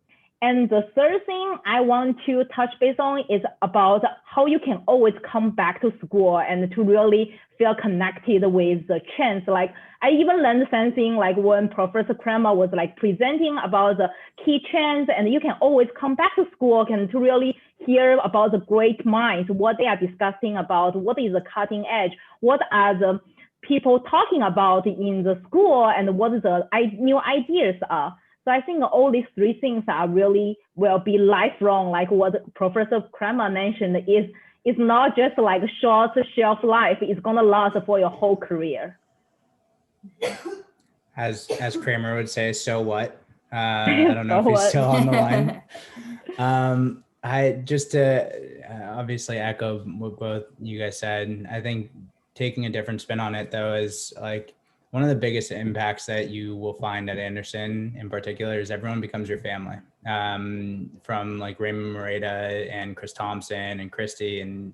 And the third thing I want to touch base on is about how you can always come back to school and to really feel connected with the trends. Like I even learned something like when Professor Kramer was like presenting about the key trends, and you can always come back to school and to really hear about the great minds, what they are discussing about, what is the cutting edge, what are the people talking about in the school, and what the new ideas are. So I think all these three things are really will be lifelong, like what Professor Kramer mentioned, is not just like a short shelf life, it's gonna last for your whole career. As Cramer would say, so what? I don't know if he's still on the line. I just to obviously echo what both you guys said. I think taking a different spin on it though is like one of the biggest impacts that you will find at Anderson in particular is everyone becomes your family. From like Raymond Moreta and Chris Thompson and Christy and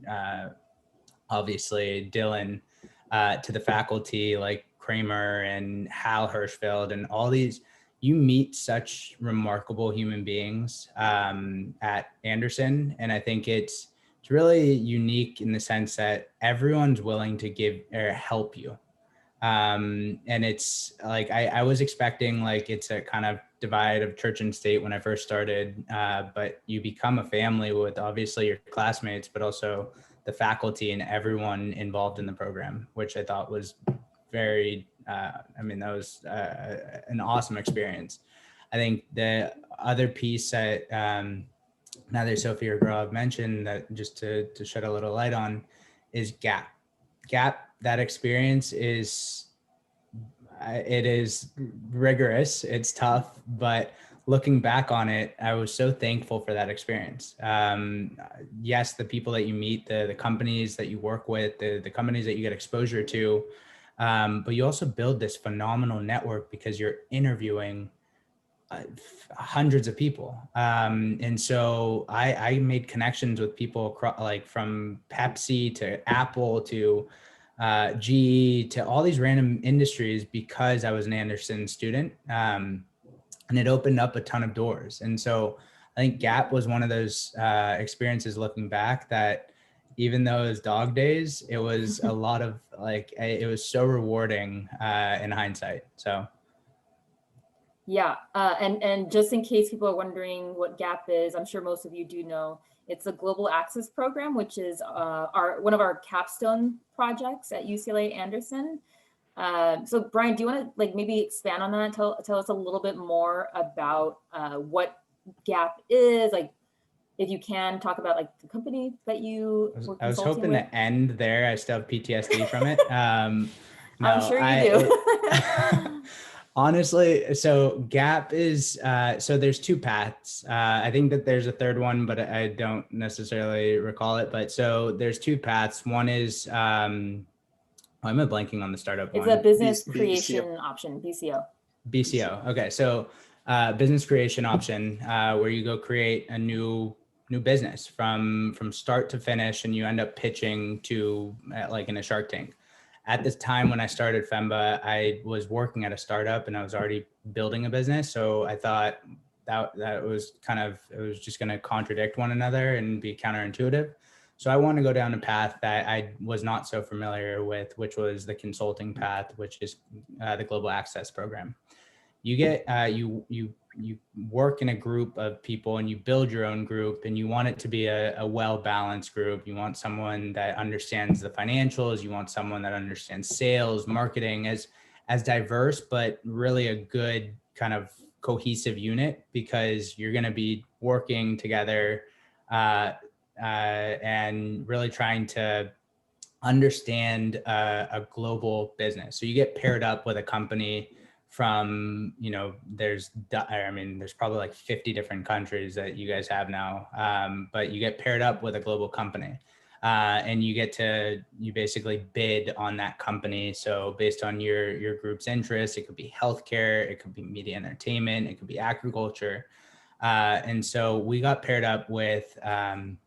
obviously Dylan to the faculty like Cramer and Hal Hirschfeld and all these. You meet such remarkable human beings at Anderson. And I think it's really unique in the sense that everyone's willing to give or help you. And it's like, I was expecting like it's a kind of divide of church and state when I first started, but you become a family with obviously your classmates, but also the faculty and everyone involved in the program, which I thought was very, that was an awesome experience. I think the other piece that neither Sophie or Gaurav mentioned that just to shed a little light on is GAP. GAP, that experience is, it is rigorous, it's tough, but looking back on it, I was so thankful for that experience. Yes, the people that you meet, the companies that you work with, the companies that you get exposure to, but you also build this phenomenal network because you're interviewing hundreds of people. And so I made connections with people like from Pepsi to Apple to GE to all these random industries because I was an Anderson student. And it opened up a ton of doors. And so I think GAP was one of those experiences looking back that even though it was dog days, it was a lot of like, it was so rewarding in hindsight. So. Yeah, and just in case people are wondering what GAP is, I'm sure most of you do know, it's a Global Access Program, which is one of our capstone projects at UCLA Anderson. So Brian, do you want to like maybe expand on that? Tell us a little bit more about what GAP is, like if you can talk about like the company that you were I was consulting hoping with. to end there. I still have PTSD from it. No, I'm sure you do. Honestly, so GAP is, so there's two paths. I think that there's a third one, but I don't necessarily recall it. But so there's two paths. One is, I'm blanking on the startup one. It's a business creation option, BCO. BCO. Okay, so business creation option, where you go create a new business from start to finish, and you end up pitching to like in a Shark Tank. At this time when I started Femba, I was working at a startup and I was already building a business. So I thought that was kind of, it was just going to contradict one another and be counterintuitive. So I want to go down a path that I was not so familiar with, which was the consulting path, which is the Global Access Program. You get, you work in a group of people and you build your own group, and you want it to be a well-balanced group. You want someone that understands the financials. You want someone that understands sales, marketing, as diverse, but really a good kind of cohesive unit, because you're going to be working together and really trying to understand a global business. So you get paired up with a company from, there's probably like 50 different countries that you guys have now, but you get paired up with a global company and you basically bid on that company. So based on your group's interests, it could be healthcare, it could be media entertainment, it could be agriculture. And so we got paired up with, it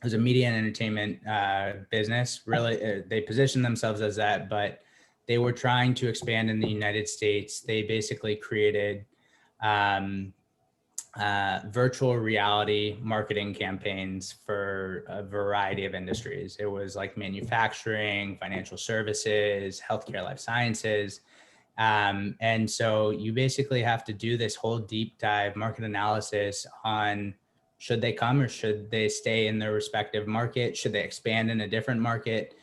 was a media and entertainment business. Really, they positioned themselves as that, but they were trying to expand in the United States. They basically created virtual reality marketing campaigns for a variety of industries. It was like manufacturing, financial services, healthcare, life sciences. And so you basically have to do this whole deep dive market analysis on, should they come or should they stay in their respective market? Should they expand in a different market?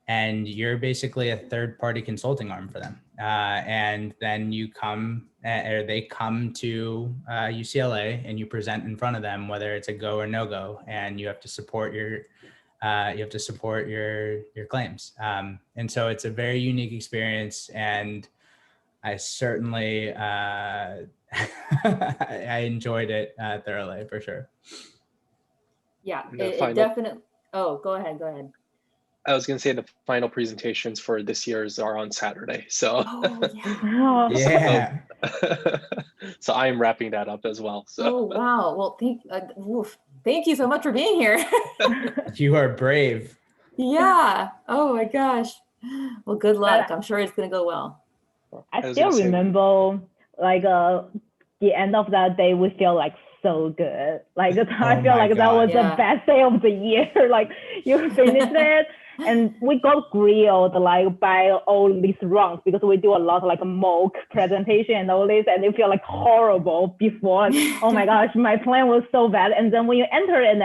And you're basically a third-party consulting arm for them. And then you come, or they come to UCLA, and you present in front of them, whether it's a go or no go, and you have to support your claims. And so it's a very unique experience, and I certainly I enjoyed it thoroughly, for sure. Yeah, The it final- definitely. Oh, go ahead. I was going to say the final presentations for this year's are on Saturday. So, Oh, yeah. Oh, Yeah. so I am wrapping that up as well. So, Oh, wow. Well, thank you so much for being here. You are brave. Yeah. Oh my gosh. Well, good luck. But I'm sure it's gonna go well. I was still gonna say- remember like the end of that day, we feel like so good. Like I Oh feel my like that was God. Yeah. the best day of the year. Like you finished it and we got grilled like by all these rounds because we do a lot of like mock presentation and all this, and you feel like horrible before. Oh my gosh, my plan was so bad. And then when you enter it,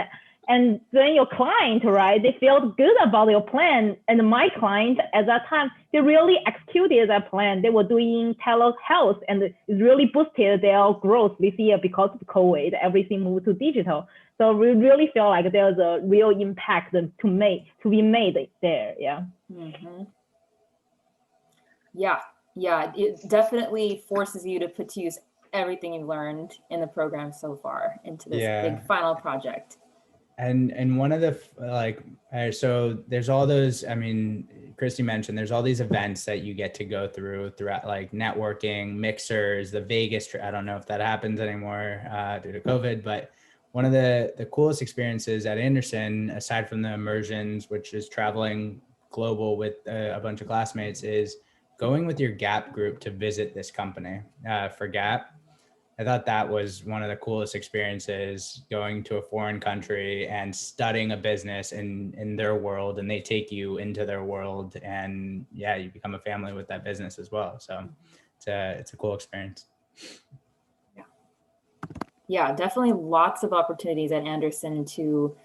and then your client, right, they felt good about your plan. And my client at that time, they really executed that plan. They were doing telehealth and it really boosted their growth this year because of COVID. Everything moved to digital. So we really feel like there's a real impact to be made there. Yeah. Mm-hmm. Yeah. It definitely forces you to put to use everything you've learned in the program so far into this big final project. And one of the so there's all those, I mean, Christy mentioned there's all these events that you get to go throughout, like networking, mixers, the Vegas I don't know if that happens anymore due to COVID, but one of the coolest experiences at Anderson, aside from the immersions, which is traveling global with a bunch of classmates, is going with your GAP group to visit this company for GAP. I thought that was one of the coolest experiences, going to a foreign country and studying a business in their world, and they take you into their world, and yeah, you become a family with that business as well. So it's a cool experience. Yeah, definitely lots of opportunities at Anderson to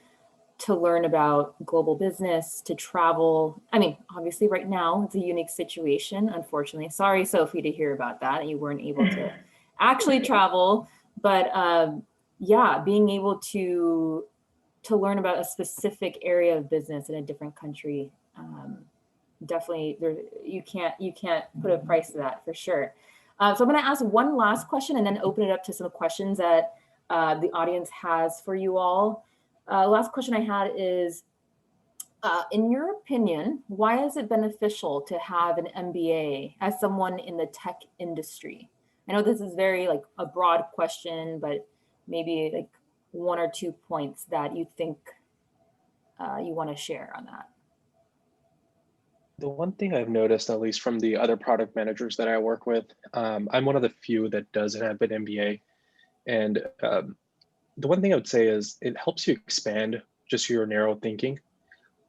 learn about global business, to travel. I mean, obviously right now it's a unique situation, unfortunately. Sorry, Sophie, to hear about that. You weren't able to actually travel, but yeah, being able to learn about a specific area of business in a different country, definitely you can't put a price to that for sure. So I'm going to ask one last question and then open it up to some questions that the audience has for you all. Last question I had is, in your opinion, why is it beneficial to have an MBA as someone in the tech industry? I know this is very like a broad question, but maybe like one or 2 points that you think you want to share on that. The one thing I've noticed, at least from the other product managers that I work with, I'm one of the few that doesn't have an MBA. And the one thing I would say is it helps you expand just your narrow thinking.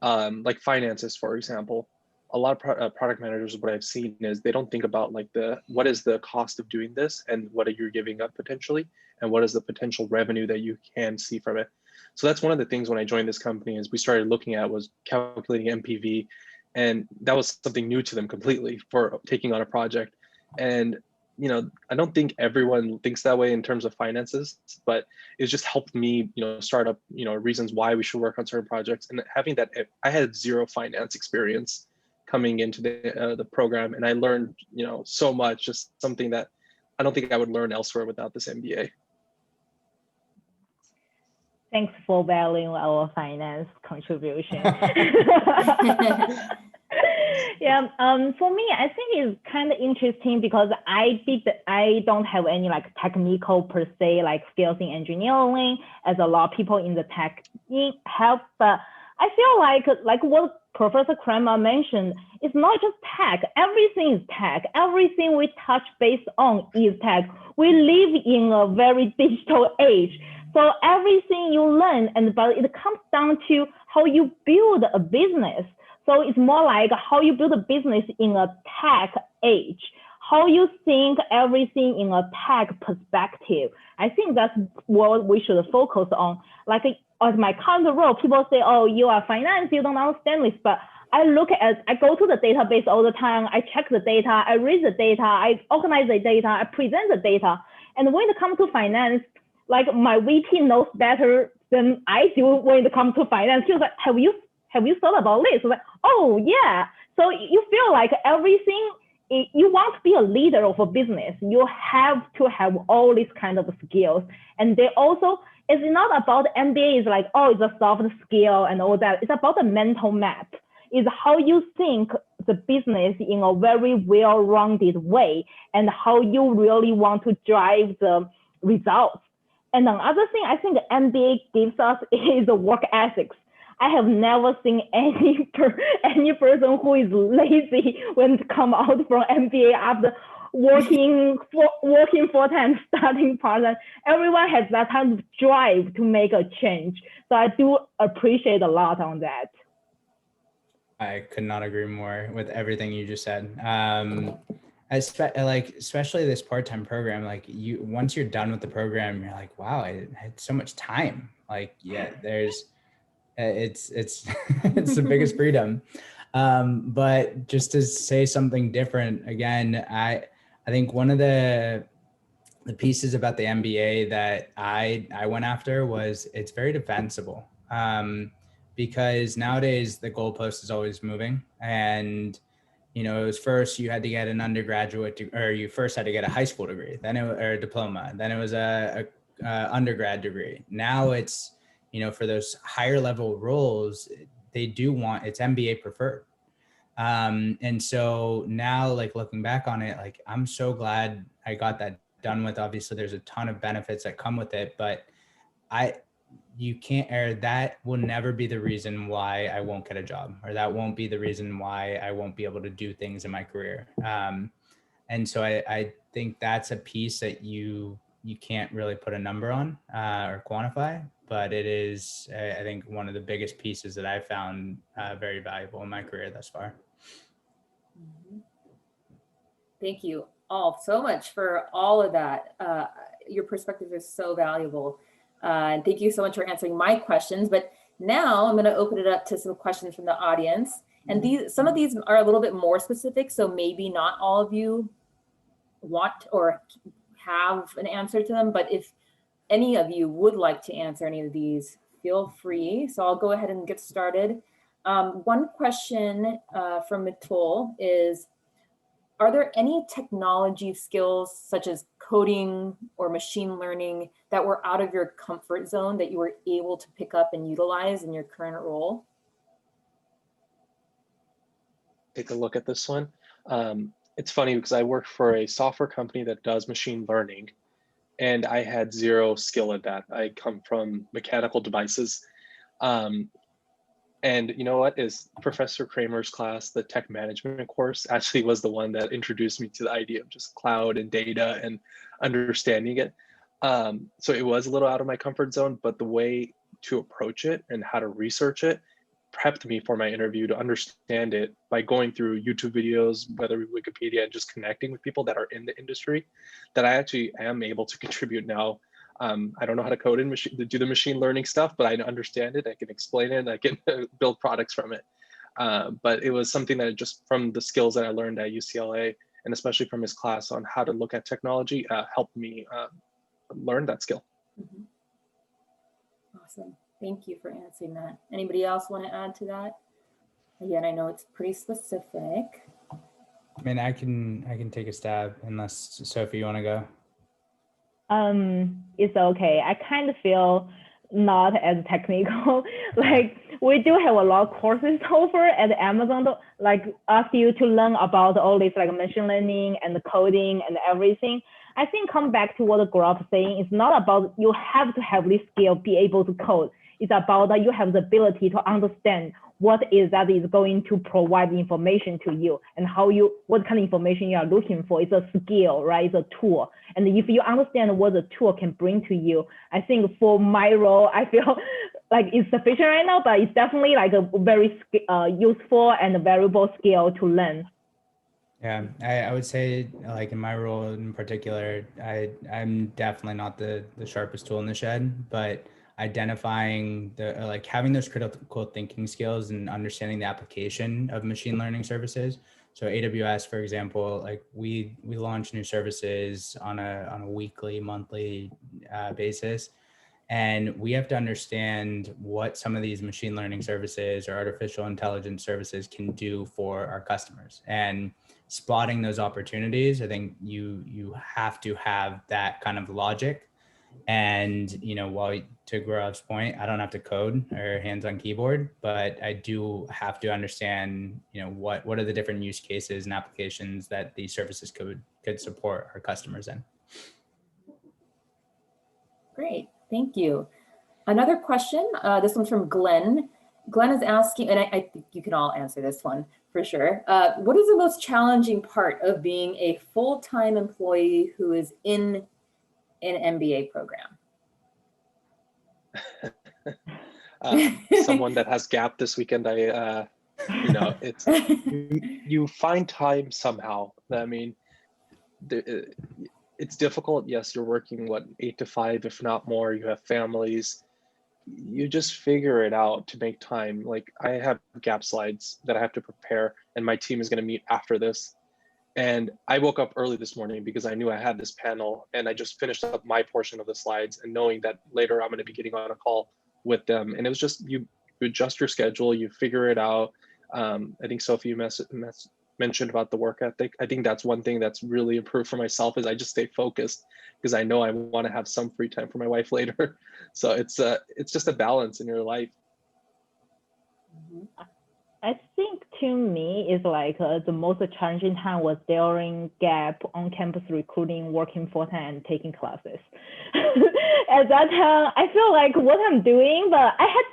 Like finances, for example, a lot of product managers, what I've seen is they don't think about like what is the cost of doing this and what are you giving up potentially, and what is the potential revenue that you can see from it. So that's one of the things when I joined this company is we started looking at was calculating MPV, and that was something new to them completely for taking on a project. And you know, I don't think everyone thinks that way in terms of finances, but it's just helped me, you know, start up, you know, reasons why we should work on certain projects. And having that, I had zero finance experience coming into the program, and I learned, you know, so much, just something that I don't think I would learn elsewhere without this MBA. Thanks for valuing our finance contribution. Yeah, for me, I think it's kind of interesting because I don't have any like technical per se like skills in engineering, as a lot of people in the tech have. But I feel like what Professor Cramer mentioned, it's not just tech. Everything is tech. Everything we touch base on is tech. We live in a very digital age. So everything you learn, but it comes down to how you build a business. So it's more like how you build a business in a tech age, how you think everything in a tech perspective. I think that's what we should focus on. Like as my current role, people say, oh, you are finance, you don't understand this. But I go to the database all the time. I check the data, I read the data, I organize the data, I present the data. And when it comes to finance, like my VP knows better than I do when it comes to finance. He was like, have you thought about this? Like, oh yeah. So you feel like everything, you want to be a leader of a business, you have to have all these kind of skills. And they also, It's not about MBA is like, oh, it's a soft skill and all that. It's about the mental map. It's how you think the business in a very well-rounded way and how you really want to drive the results. And another thing I think MBA gives us is the work ethics. I have never seen any person who is lazy when it come out from MBA after working full-time, starting part-time. Everyone has that kind of drive to make a change. So I do appreciate a lot on that. I could not agree more with everything you just said. Especially this part-time program, like once you're done with the program, you're like, wow, I had so much time. Like, yeah, it's it's the biggest freedom. But just to say something different again, I think one of the pieces about the MBA that I went after was it's very defensible. Because nowadays the goalpost is always moving, and it was first you had to get an undergraduate or you first had to get a high school degree, then or a diploma, then it was a undergrad degree. Now it's for those higher level roles they do want it's MBA preferred, and so now like looking back on it, like I'm so glad I got that done with. Obviously there's a ton of benefits that come with it, but you can't, or that will never be the reason why I won't get a job, or that won't be the reason why I won't be able to do things in my career. And so I think that's a piece that you can't really put a number on or quantify, but it is, I think, one of the biggest pieces that I found very valuable in my career thus far. Thank you all so much for all of that. Your perspective is so valuable. And thank you so much for answering my questions. But now I'm going to open it up to some questions from the audience. And some of these are a little bit more specific, so maybe not all of you want or have an answer to them. But if any of you would like to answer any of these, feel free. So I'll go ahead and get started. One question from Mitul is, are there any technology skills such as coding or machine learning that were out of your comfort zone that you were able to pick up and utilize in your current role? Take a look at this one. It's funny because I work for a software company that does machine learning, and I had zero skill at that. I come from mechanical devices. And you know what, is Professor Kramer's class, the tech management course, actually was the one that introduced me to the idea of just cloud and data and understanding it. So it was a little out of my comfort zone, but the way to approach it and how to research it prepped me for my interview to understand it by going through YouTube videos, whether Wikipedia, and just connecting with people that are in the industry, that I actually am able to contribute now. I don't know how to code and do the machine learning stuff, but I understand it. I can explain it. And I can build products from it. But it was something that just from the skills that I learned at UCLA, and especially from his class on how to look at technology, helped me learn that skill. Mm-hmm. Awesome. Thank you for answering that. Anybody else want to add to that? Again, I know it's pretty specific. I mean, I can take a stab unless Sophie, you want to go? It's okay. I kind of feel not as technical. Like we do have a lot of courses over at Amazon, like ask you to learn about all this like machine learning and the coding and everything. I think come back to what Gaurav is saying, it's not about you have to have this skill, be able to code. It's about that you have the ability to understand what is that is going to provide information to you and what kind of information you are looking for. It's a skill, right? It's a tool. And if you understand what the tool can bring to you, I think for my role, I feel like it's sufficient right now, but it's definitely like a very useful and valuable skill to learn. Yeah, I would say like in my role in particular, I'm definitely not the sharpest tool in the shed, but identifying like having those critical thinking skills and understanding the application of machine learning services. So AWS, for example, like we launch new services on a weekly, monthly basis. And we have to understand what some of these machine learning services or artificial intelligence services can do for our customers. And spotting those opportunities, I think you have to have that kind of logic And, while to Gaurav's point, I don't have to code or hands on keyboard, but I do have to understand, what are the different use cases and applications that these services could support our customers in. Great, thank you. Another question, this one's from Glenn. Glenn is asking, and I think you can all answer this one for sure. What is the most challenging part of being a full-time employee who is in an MBA program? Someone that has gap this weekend, it's you find time somehow. I mean, it's difficult. Yes, you're working 8 to 5, if not more. You have families. You just figure it out to make time. Like, I have gap slides that I have to prepare, and my team is going to meet after this. And I woke up early this morning because I knew I had this panel, and I just finished up my portion of the slides, and knowing that later I'm going to be getting on a call with them. And it was just, you adjust your schedule, you figure it out. I think Sophie mentioned about the work ethic. I think that's one thing that's really improved for myself, is I just stay focused because I know I want to have some free time for my wife later. So it's just a balance in your life. I think to me is like the most challenging time was during gap on campus recruiting, working full time and taking classes. At that time, I feel like what I'm doing, but I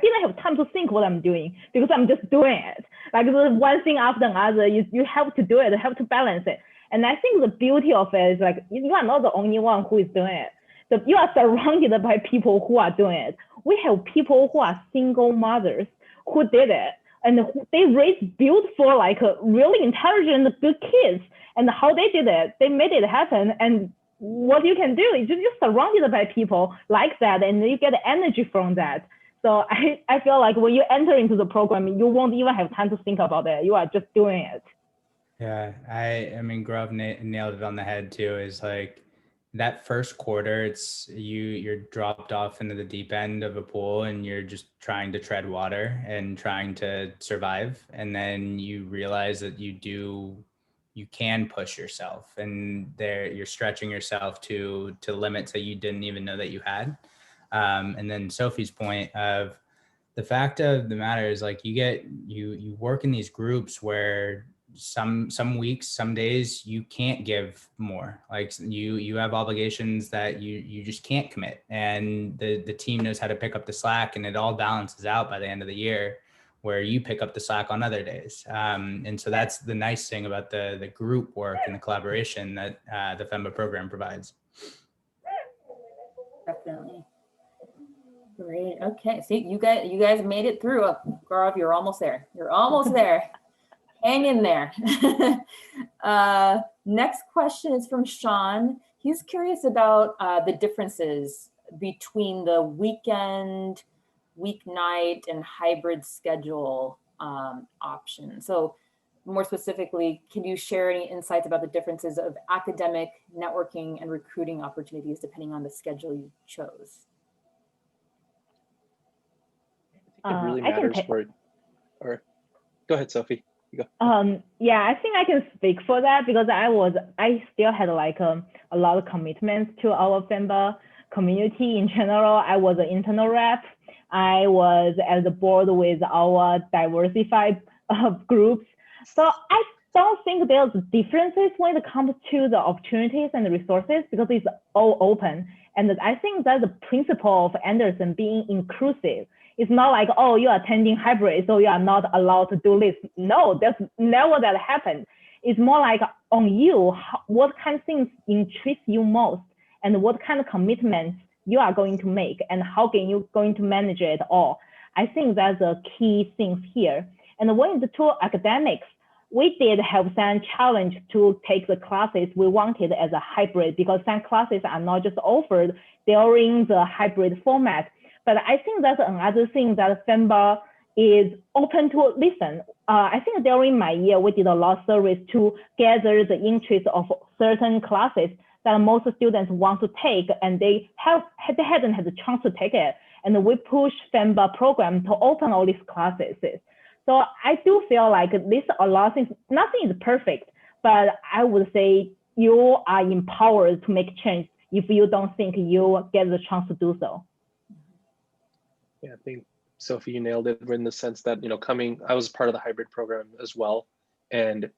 didn't have time to think what I'm doing because I'm just doing it. Like the one thing after another, you have to do it, you have to balance it. And I think the beauty of it is like, you are not the only one who is doing it. So you are surrounded by people who are doing it. We have people who are single mothers who did it. And they raised beautiful, like really intelligent, good kids. And how they did it, they made it happen. And what you can do is you're just surrounded by people like that, and you get energy from that. So I feel like when you enter into the program, you won't even have time to think about it. You are just doing it. Yeah, I mean, Gaurav nailed it on the head too. Is like that first quarter, it's you're dropped off into the deep end of a pool, and you're just trying to tread water and trying to survive. And then you realize that you can push yourself, and you're stretching yourself to limits that you didn't even know that you had. And then Sophie's point of the fact of the matter is, like, you work in these groups where some weeks, some days you can't give more. Like you have obligations that you just can't commit, and the team knows how to pick up the slack, and it all balances out by the end of the year where you pick up the slack on other days. And so that's the nice thing about the group work and the collaboration that the Femba program provides. Definitely. Great. Okay. See, you guys made it through. Gaurav, you're almost there. You're almost there. Hang in there. Next question is from Sean. He's curious about the differences between the weekend, weeknight, and hybrid schedule option. So more specifically, can you share any insights about the differences of academic, networking, and recruiting opportunities depending on the schedule you chose? I think it really matters or go ahead, Sophie. Yeah, I think I can speak for that because I still had like a lot of commitments to our Femba community in general. I was an internal rep. I was at the board with our diversified groups. So I don't think there's differences when it comes to the opportunities and the resources because it's all open. And I think that's the principle of Anderson being inclusive. It's not like, oh, you are attending hybrid, so you are not allowed to do this. No, that's never that happened. It's more like on you, what kind of things interest you most and what kind of commitments you are going to make and how can you going to manage it all. I think that's the key things here. And when it's to academics, we did have some challenge to take the classes we wanted as a hybrid because some classes are not just offered during the hybrid format. But I think that's another thing that Femba is open to listen. I think during my year, we did a lot of service to gather the interest of certain classes that most students want to take, and they hadn't had the chance to take it. And we pushed Femba program to open all these classes. So I do feel like this a lot of things, nothing is perfect, but I would say you are empowered to make change if you don't think you get the chance to do so. Yeah, I think Sophie, you nailed it in the sense that, I was part of the hybrid program as well. And,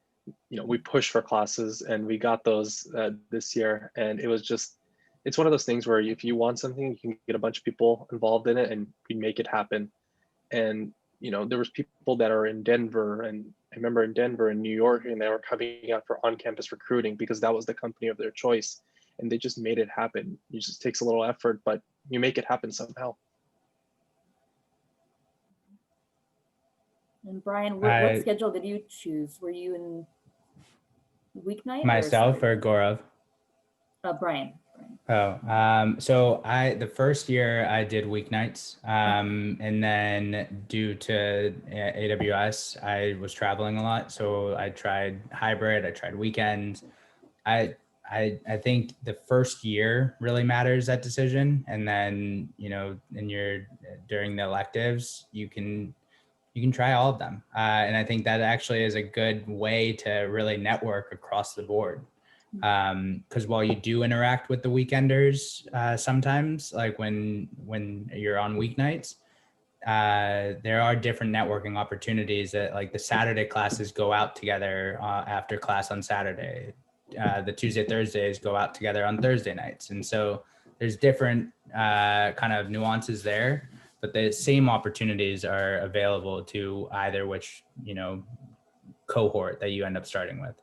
we pushed for classes and we got those this year. And it was just, it's one of those things where if you want something, you can get a bunch of people involved in it and we make it happen. And, there was people that are in Denver, and I remember in Denver and New York, and they were coming out for on-campus recruiting because that was the company of their choice. And they just made it happen. It just takes a little effort, but you make it happen somehow. And Brian, what schedule did you choose? Were you in weeknight? Myself or Gaurav? Brian. So the first year I did weeknights, and then due to AWS, I was traveling a lot. So I tried hybrid, I tried weekends. I think the first year really matters, that decision. And then, during the electives, you can try all of them. And I think that actually is a good way to really network across the board. Because while you do interact with the weekenders sometimes, like when you're on weeknights, there are different networking opportunities that, like, the Saturday classes go out together after class on Saturday. The Tuesday, Thursdays go out together on Thursday nights. And so there's different kind of nuances there, but the same opportunities are available to either which, cohort that you end up starting with.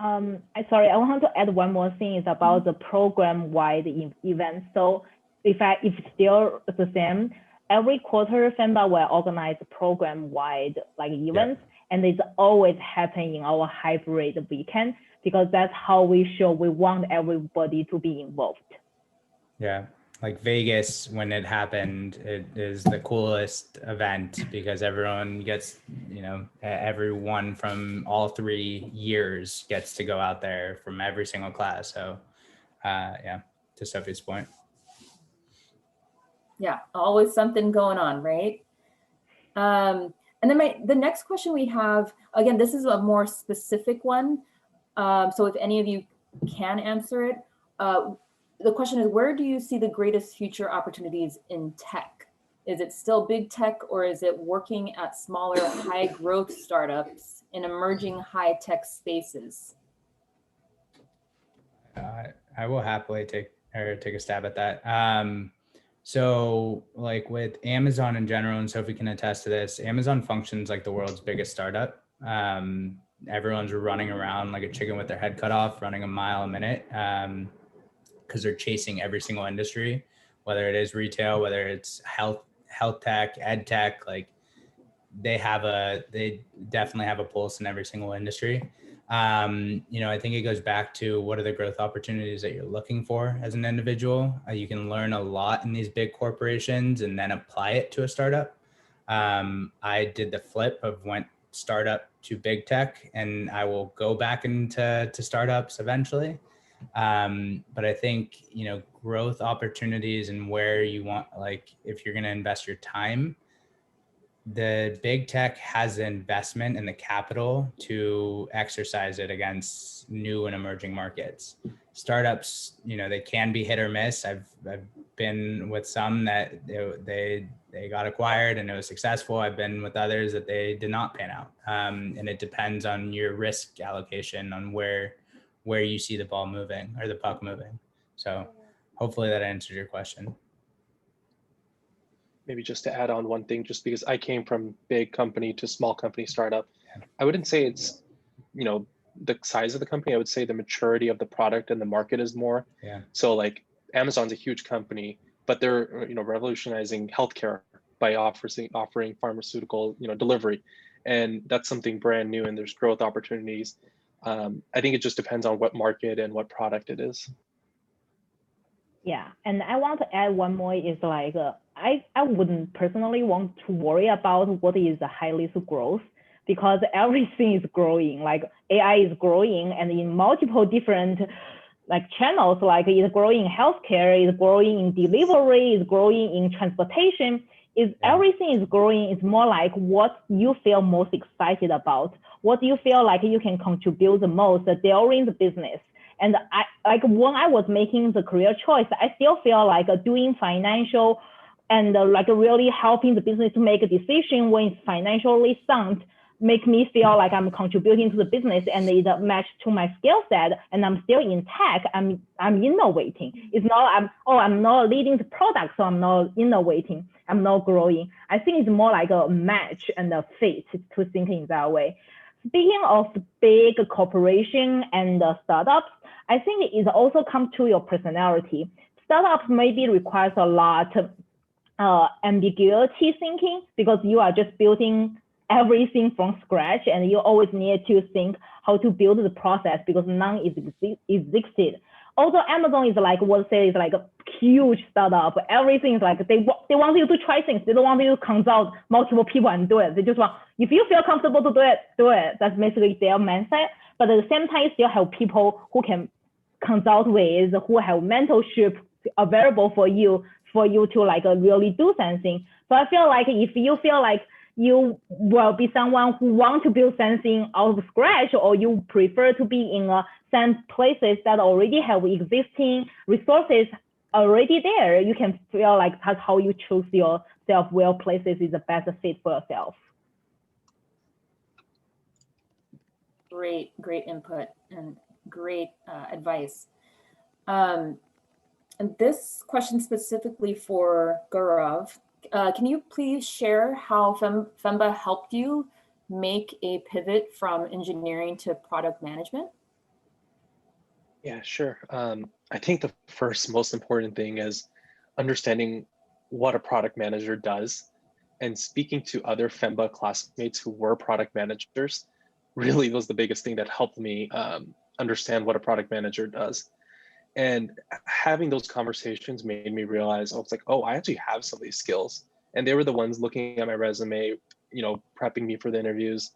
Sorry, I want to add one more thing. Is about the program-wide events. So if it's still the same, every quarter Femba will organize program-wide events, and it's always happening in our hybrid weekend, because that's how we show we want everybody to be involved. Yeah. Like Vegas, when it happened, it is the coolest event because everyone gets, everyone from all 3 years gets to go out there from every single class. So to Sophie's point. Yeah, always something going on, right? And then the next question we have, again, this is a more specific one. So if any of you can answer it, the question is, where do you see the greatest future opportunities in tech? Is it still big tech, or is it working at smaller, high growth startups in emerging high tech spaces? I will happily take a stab at that. So like with Amazon in general, and Sophie can attest to this, Amazon functions like the world's biggest startup. Everyone's running around like a chicken with their head cut off, running a mile a minute. Because they're chasing every single industry, whether it is retail, whether it's health tech, ed tech, like they definitely have a pulse in every single industry. I think it goes back to what are the growth opportunities that you're looking for as an individual. You can learn a lot in these big corporations and then apply it to a startup. I did the flip of went startup to big tech, and I will go back into startups eventually. But I think, growth opportunities and where you want, like, if you're going to invest your time, the big tech has the investment and the capital to exercise it against new and emerging markets. Startups, they can be hit or miss. I've been with some that they got acquired and it was successful. I've been with others that they did not pan out. And it depends on your risk allocation on where you see the ball moving or the puck moving. So hopefully that answered your question. Maybe just to add on one thing, just because I came from big company to small company startup, I wouldn't say it's, the size of the company. I would say the maturity of the product and the market is more. Yeah. So like Amazon's a huge company, but they're, revolutionizing healthcare by offering pharmaceutical, delivery. And that's something brand new, and there's growth opportunities. I think it just depends on what market and what product it is. Yeah, and I want to add one more is like, I wouldn't personally want to worry about what is the highest growth, because everything is growing, like AI is growing and in multiple different channels, like it's growing in healthcare, it's growing in delivery, it's growing in transportation. Everything is growing. It's more like what you feel most excited about, what you feel like you can contribute the most during the business. And I, like when I was making the career choice, I still feel like doing financial and like really helping the business to make a decision when it's financially sound make me feel like I'm contributing to the business and it matched to my skill set, and I'm still in tech. I'm innovating. It's not I'm not leading the product, so I'm not innovating. I'm not growing. I think it's more like a match and a fit to think in that way. Speaking of big corporation and startups, I think it also comes to your personality. Startups maybe requires a lot of ambiguity thinking because you are just building everything from scratch, and you always need to think how to build the process because none existed. Although Amazon is like what say is like a huge startup, everything is like they want you to try things. They don't want you to consult multiple people and do it. They just want, if you feel comfortable to do it. That's basically their mindset. But at the same time, you still have people who can consult with, who have mentorship available for you to like really do something. So I feel like if you feel like you will be someone who want to build something out of scratch, or you prefer to be in some places that already have existing resources already there, you can feel like that's how you choose yourself where places is the best fit for yourself. Great input and great advice. And this question specifically for Gaurav. Can you please share how Femba helped you make a pivot from engineering to product management? Yeah, sure. I think the first most important thing is understanding what a product manager does, and speaking to other Femba classmates who were product managers really was the biggest thing that helped me understand what a product manager does. And having those conversations made me realize, I was like, oh, I actually have some of these skills. And they were the ones looking at my resume, prepping me for the interviews.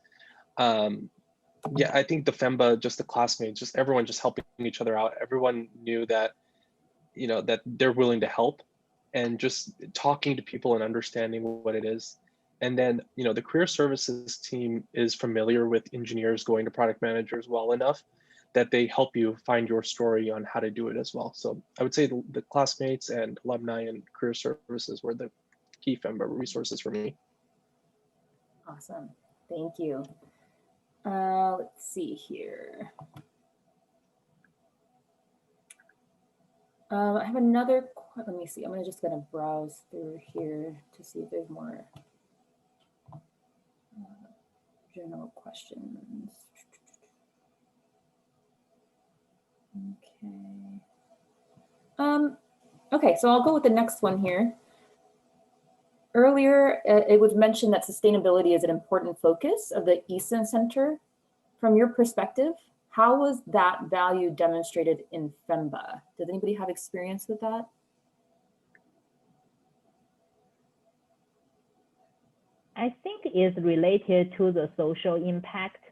Yeah, I think the Femba, just the classmates, just everyone just helping each other out. Everyone knew that, that they're willing to help, and just talking to people and understanding what it is. And then, the career services team is familiar with engineers going to product managers well enough that they help you find your story on how to do it as well. So I would say the classmates and alumni and career services were the key Femba resources for me. Awesome, thank you. Let's see here. I have another, let me see, I'm just gonna browse through here to see if there's more general questions. Okay. Okay, so I'll go with the next one here. Earlier, it was mentioned that sustainability is an important focus of the Easton Center. From your perspective, how was that value demonstrated in Femba? Does anybody have experience with that? I think it's related to the social impact.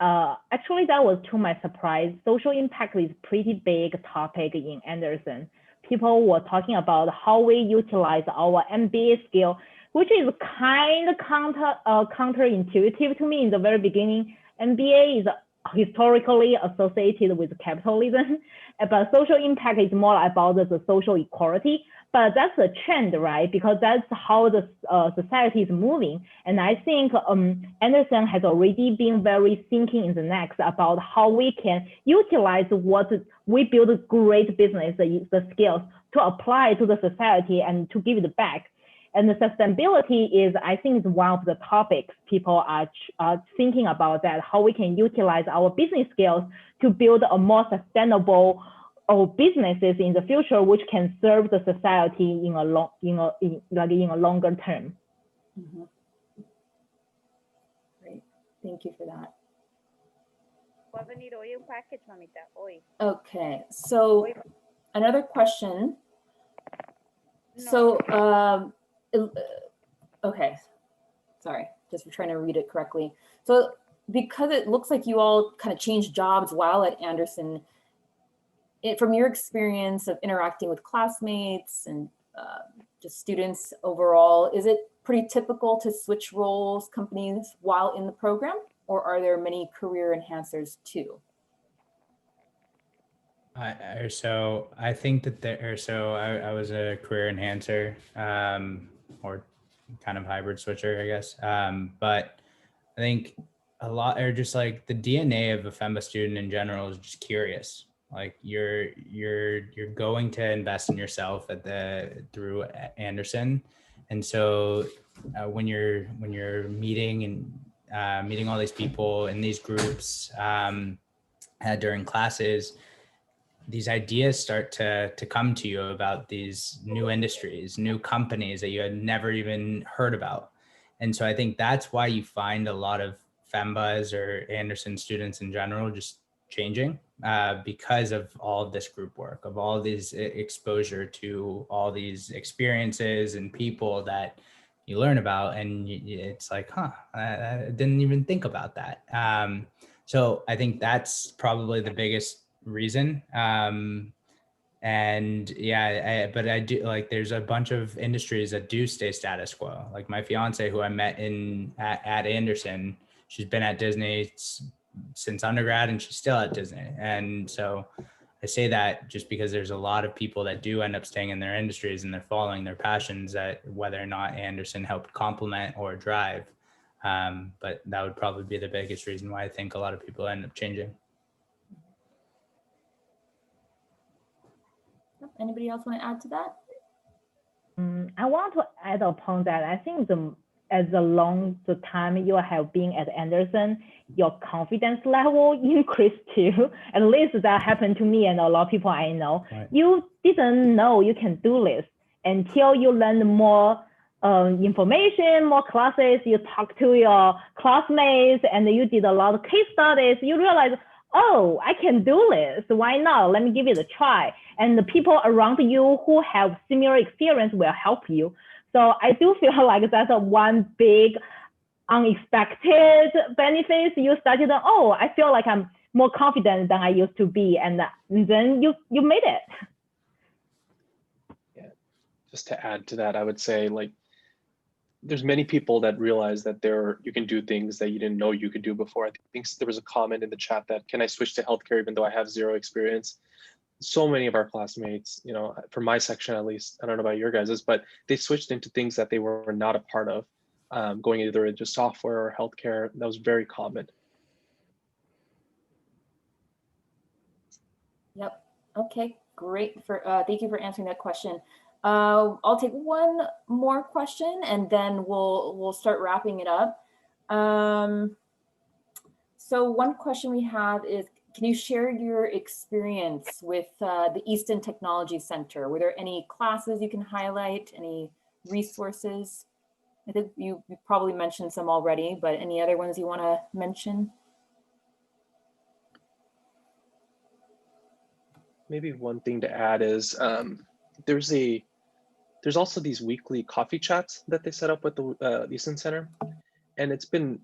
Actually, that was to my surprise. Social impact is a pretty big topic in Anderson. People were talking about how we utilize our MBA skill, which is kind of counterintuitive to me in the very beginning. MBA is historically associated with capitalism, but social impact is more about the social equality. But that's a trend, right? Because that's how the society is moving. And I think Anderson has already been very thinking in the next about how we can utilize what we build a great business, the skills, to apply to the society and to give it back. And the sustainability is, I think, is one of the topics people are thinking about, that how we can utilize our business skills to build a more sustainable businesses in the future, which can serve the society in a longer term. Mm-hmm. Great, thank you for that. Okay, so another question. So, okay, sorry, just trying to read it correctly. So, because it looks like you all kind of changed jobs while at Anderson, from your experience of interacting with classmates and just students overall, is it pretty typical to switch roles, companies while in the program, or are there many career enhancers too? I think that I was a career enhancer, or kind of hybrid switcher, I guess. But I think a lot, or just like the DNA of a Femba student in general is just curious. Like you're going to invest in yourself through Anderson. And so when you're meeting and meeting all these people in these groups during classes, these ideas start to come to you about these new industries, new companies that you had never even heard about. And so I think that's why you find a lot of Fembas or Anderson students in general just changing because of all of this group work, of all these exposure to all these experiences and people that you learn about. And it's like, I didn't even think about that. So I think that's probably the biggest reason. And yeah, but I do like, there's a bunch of industries that do stay status quo. Like my fiance, who I met at Anderson, she's been at Disney since undergrad and she's still at Disney. And so I say that just because there's a lot of people that do end up staying in their industries and they're following their passions, that whether or not Anderson helped complement or drive. But that would probably be the biggest reason why I think a lot of people end up changing. Anybody else want to add to that? I want to add upon that. I think as along the time you have been at Anderson, your confidence level increased too. At least that happened to me and a lot of people I know. Right. You didn't know you can do this until you learn more information, more classes, you talk to your classmates, and you did a lot of case studies. You realize, oh, I can do this. Why not? Let me give it a try. And the people around you who have similar experience will help you. So I do feel like that's one big unexpected benefit. You started, oh, I feel like I'm more confident than I used to be. And then you made it. Yeah, just to add to that, I would say like, there's many people that realize that you can do things that you didn't know you could do before. I think there was a comment in the chat that, can I switch to healthcare even though I have zero experience? So many of our classmates, you know, from my section at least, I don't know about your guys's, but they switched into things that they were not a part of, going either into software or healthcare. That was very common. Yep. Okay, great. Thank you for answering that question. I'll take one more question and then we'll start wrapping it up. So one question we have is, can you share your experience with the Easton Technology Center? Were there any classes you can highlight, any resources? I think you probably mentioned some already, but any other ones you want to mention? Maybe one thing to add is there's also these weekly coffee chats that they set up with the Easton Center. And it's been,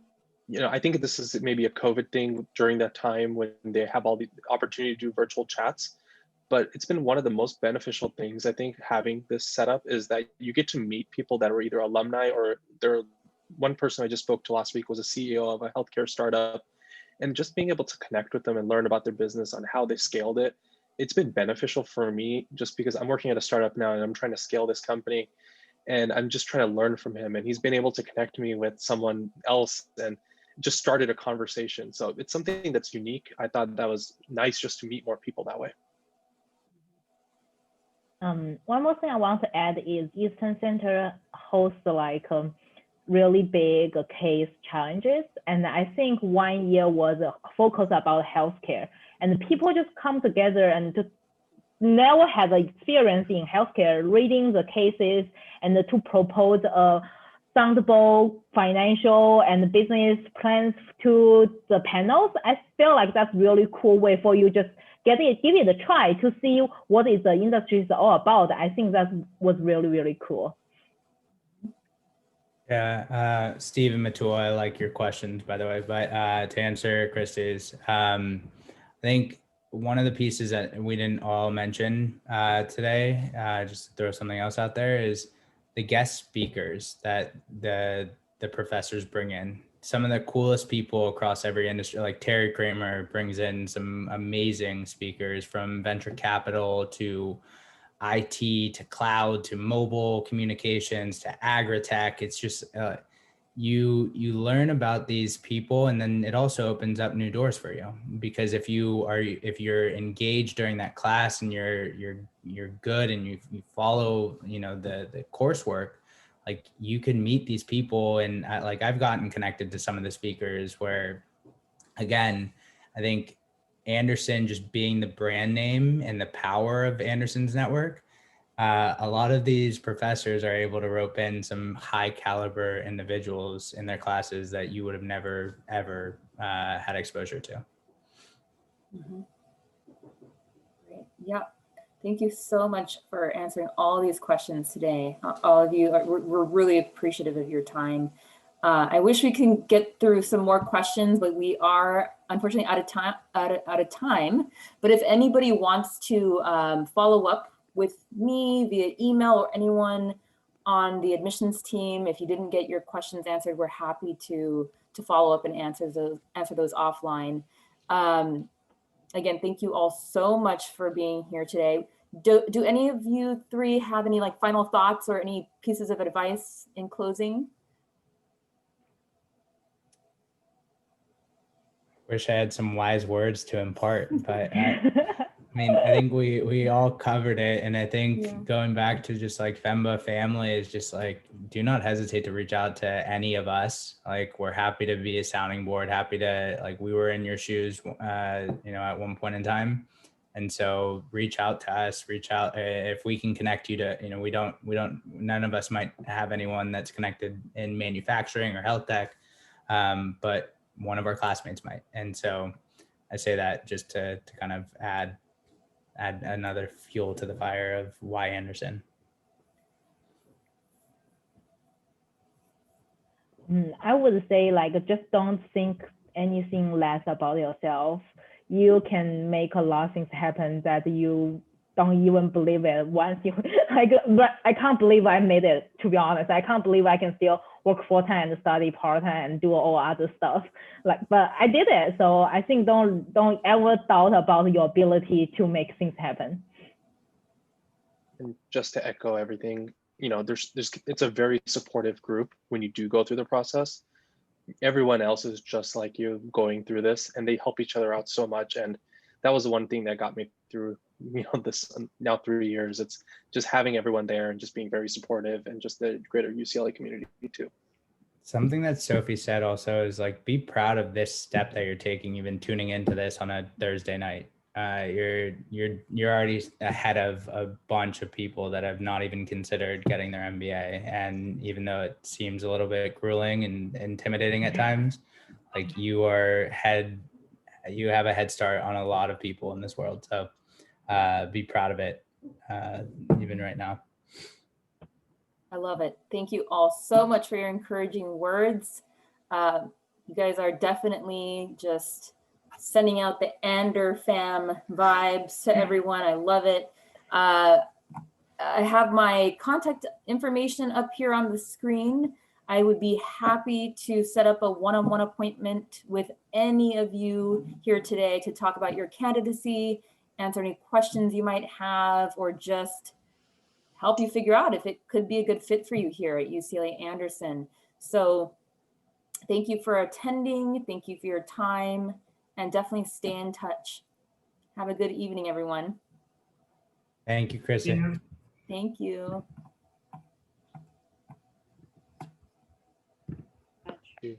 you know, I think this is maybe a COVID thing during that time when they have all the opportunity to do virtual chats, but it's been one of the most beneficial things, I think, having this setup is that you get to meet people that are either alumni or one person I just spoke to last week was a CEO of a healthcare startup, and just being able to connect with them and learn about their business on how they scaled it. It's been beneficial for me just because I'm working at a startup now and I'm trying to scale this company and I'm just trying to learn from him. And he's been able to connect me with someone else and just started a conversation. So it's something that's unique. I thought that was nice just to meet more people that way. One more thing I want to add is Easton Center hosts like really big case challenges. And I think 1 year was a focus about healthcare. And people just come together and just never had experience in healthcare, reading the cases and to propose a soundable financial and business plans to the panels. I feel like that's really cool way for you just give it a try to see what is the industry is all about. I think that was really, really cool. Yeah, Steve and Matul, I like your questions, by the way, but to answer Christy's, I think one of the pieces that we didn't all mention today, just to throw something else out there, is the guest speakers that the professors bring in. some of the coolest people across every industry. Like Terry Kramer brings in some amazing speakers, from venture capital to IT to cloud to mobile communications to agri-tech. It's just you learn about these people, and then it also opens up new doors for you, because if you're engaged during that class and you're good and you follow, you know, the coursework, like you can meet these people. And like I've gotten connected to some of the speakers where, again, I think Anderson, just being the brand name and the power of Anderson's network, a lot of these professors are able to rope in some high caliber individuals in their classes that you would have never, ever had exposure to. Mm-hmm. Great. Yeah. Thank you so much for answering all these questions today. All of you, we're really appreciative of your time. I wish we can get through some more questions, but we are unfortunately out of time. But if anybody wants to follow up with me via email, or anyone on the admissions team, if you didn't get your questions answered, we're happy to follow up and answer those offline. Again, thank you all so much for being here today. Do any of you three have any like final thoughts or any pieces of advice in closing? Wish I had some wise words to impart, but I mean, I think we all covered it. And I think going back to just like Femba family is just like, do not hesitate to reach out to any of us. Like, we're happy to be a sounding board, happy to, like, we were in your shoes, you know, at one point in time. And so reach out to us, reach out if we can connect you to, you know, none of us might have anyone that's connected in manufacturing or health tech, but one of our classmates might. And so I say that just to kind of add another fuel to the fire of why Anderson. I would say, like, just don't think anything less about yourself. You can make a lot of things happen that you don't even believe it. Once you like, but I can't believe I made it, to be honest. I can't believe I can still work full-time and study part-time and do all other stuff. Like, but I did it. So I think don't ever doubt about your ability to make things happen. And just to echo everything, you know, it's a very supportive group when you do go through the process. Everyone else is just like you going through this, and they help each other out so much. And that was the one thing that got me through, you know, this now 3 years. It's just having everyone there and just being very supportive, and just the greater UCLA community too. Something that Sophie said also is, like, be proud of this step that you're taking, even tuning into this on a Thursday night. You're already ahead of a bunch of people that have not even considered getting their MBA. And even though it seems a little bit grueling and intimidating at times, like, you have a head start on a lot of people in this world. So be proud of it, even right now. I love it. Thank you all so much for your encouraging words. You guys are definitely just sending out the Ander fam vibes to everyone. I love it. I have my contact information up here on the screen. I would be happy to set up a one-on-one appointment with any of you here today to talk about your candidacy, answer any questions you might have, or just help you figure out if it could be a good fit for you here at UCLA Anderson. So thank you for attending. Thank you for your time, and definitely stay in touch. Have a good evening, everyone. Thank you, Christy. Thank you. Thank you.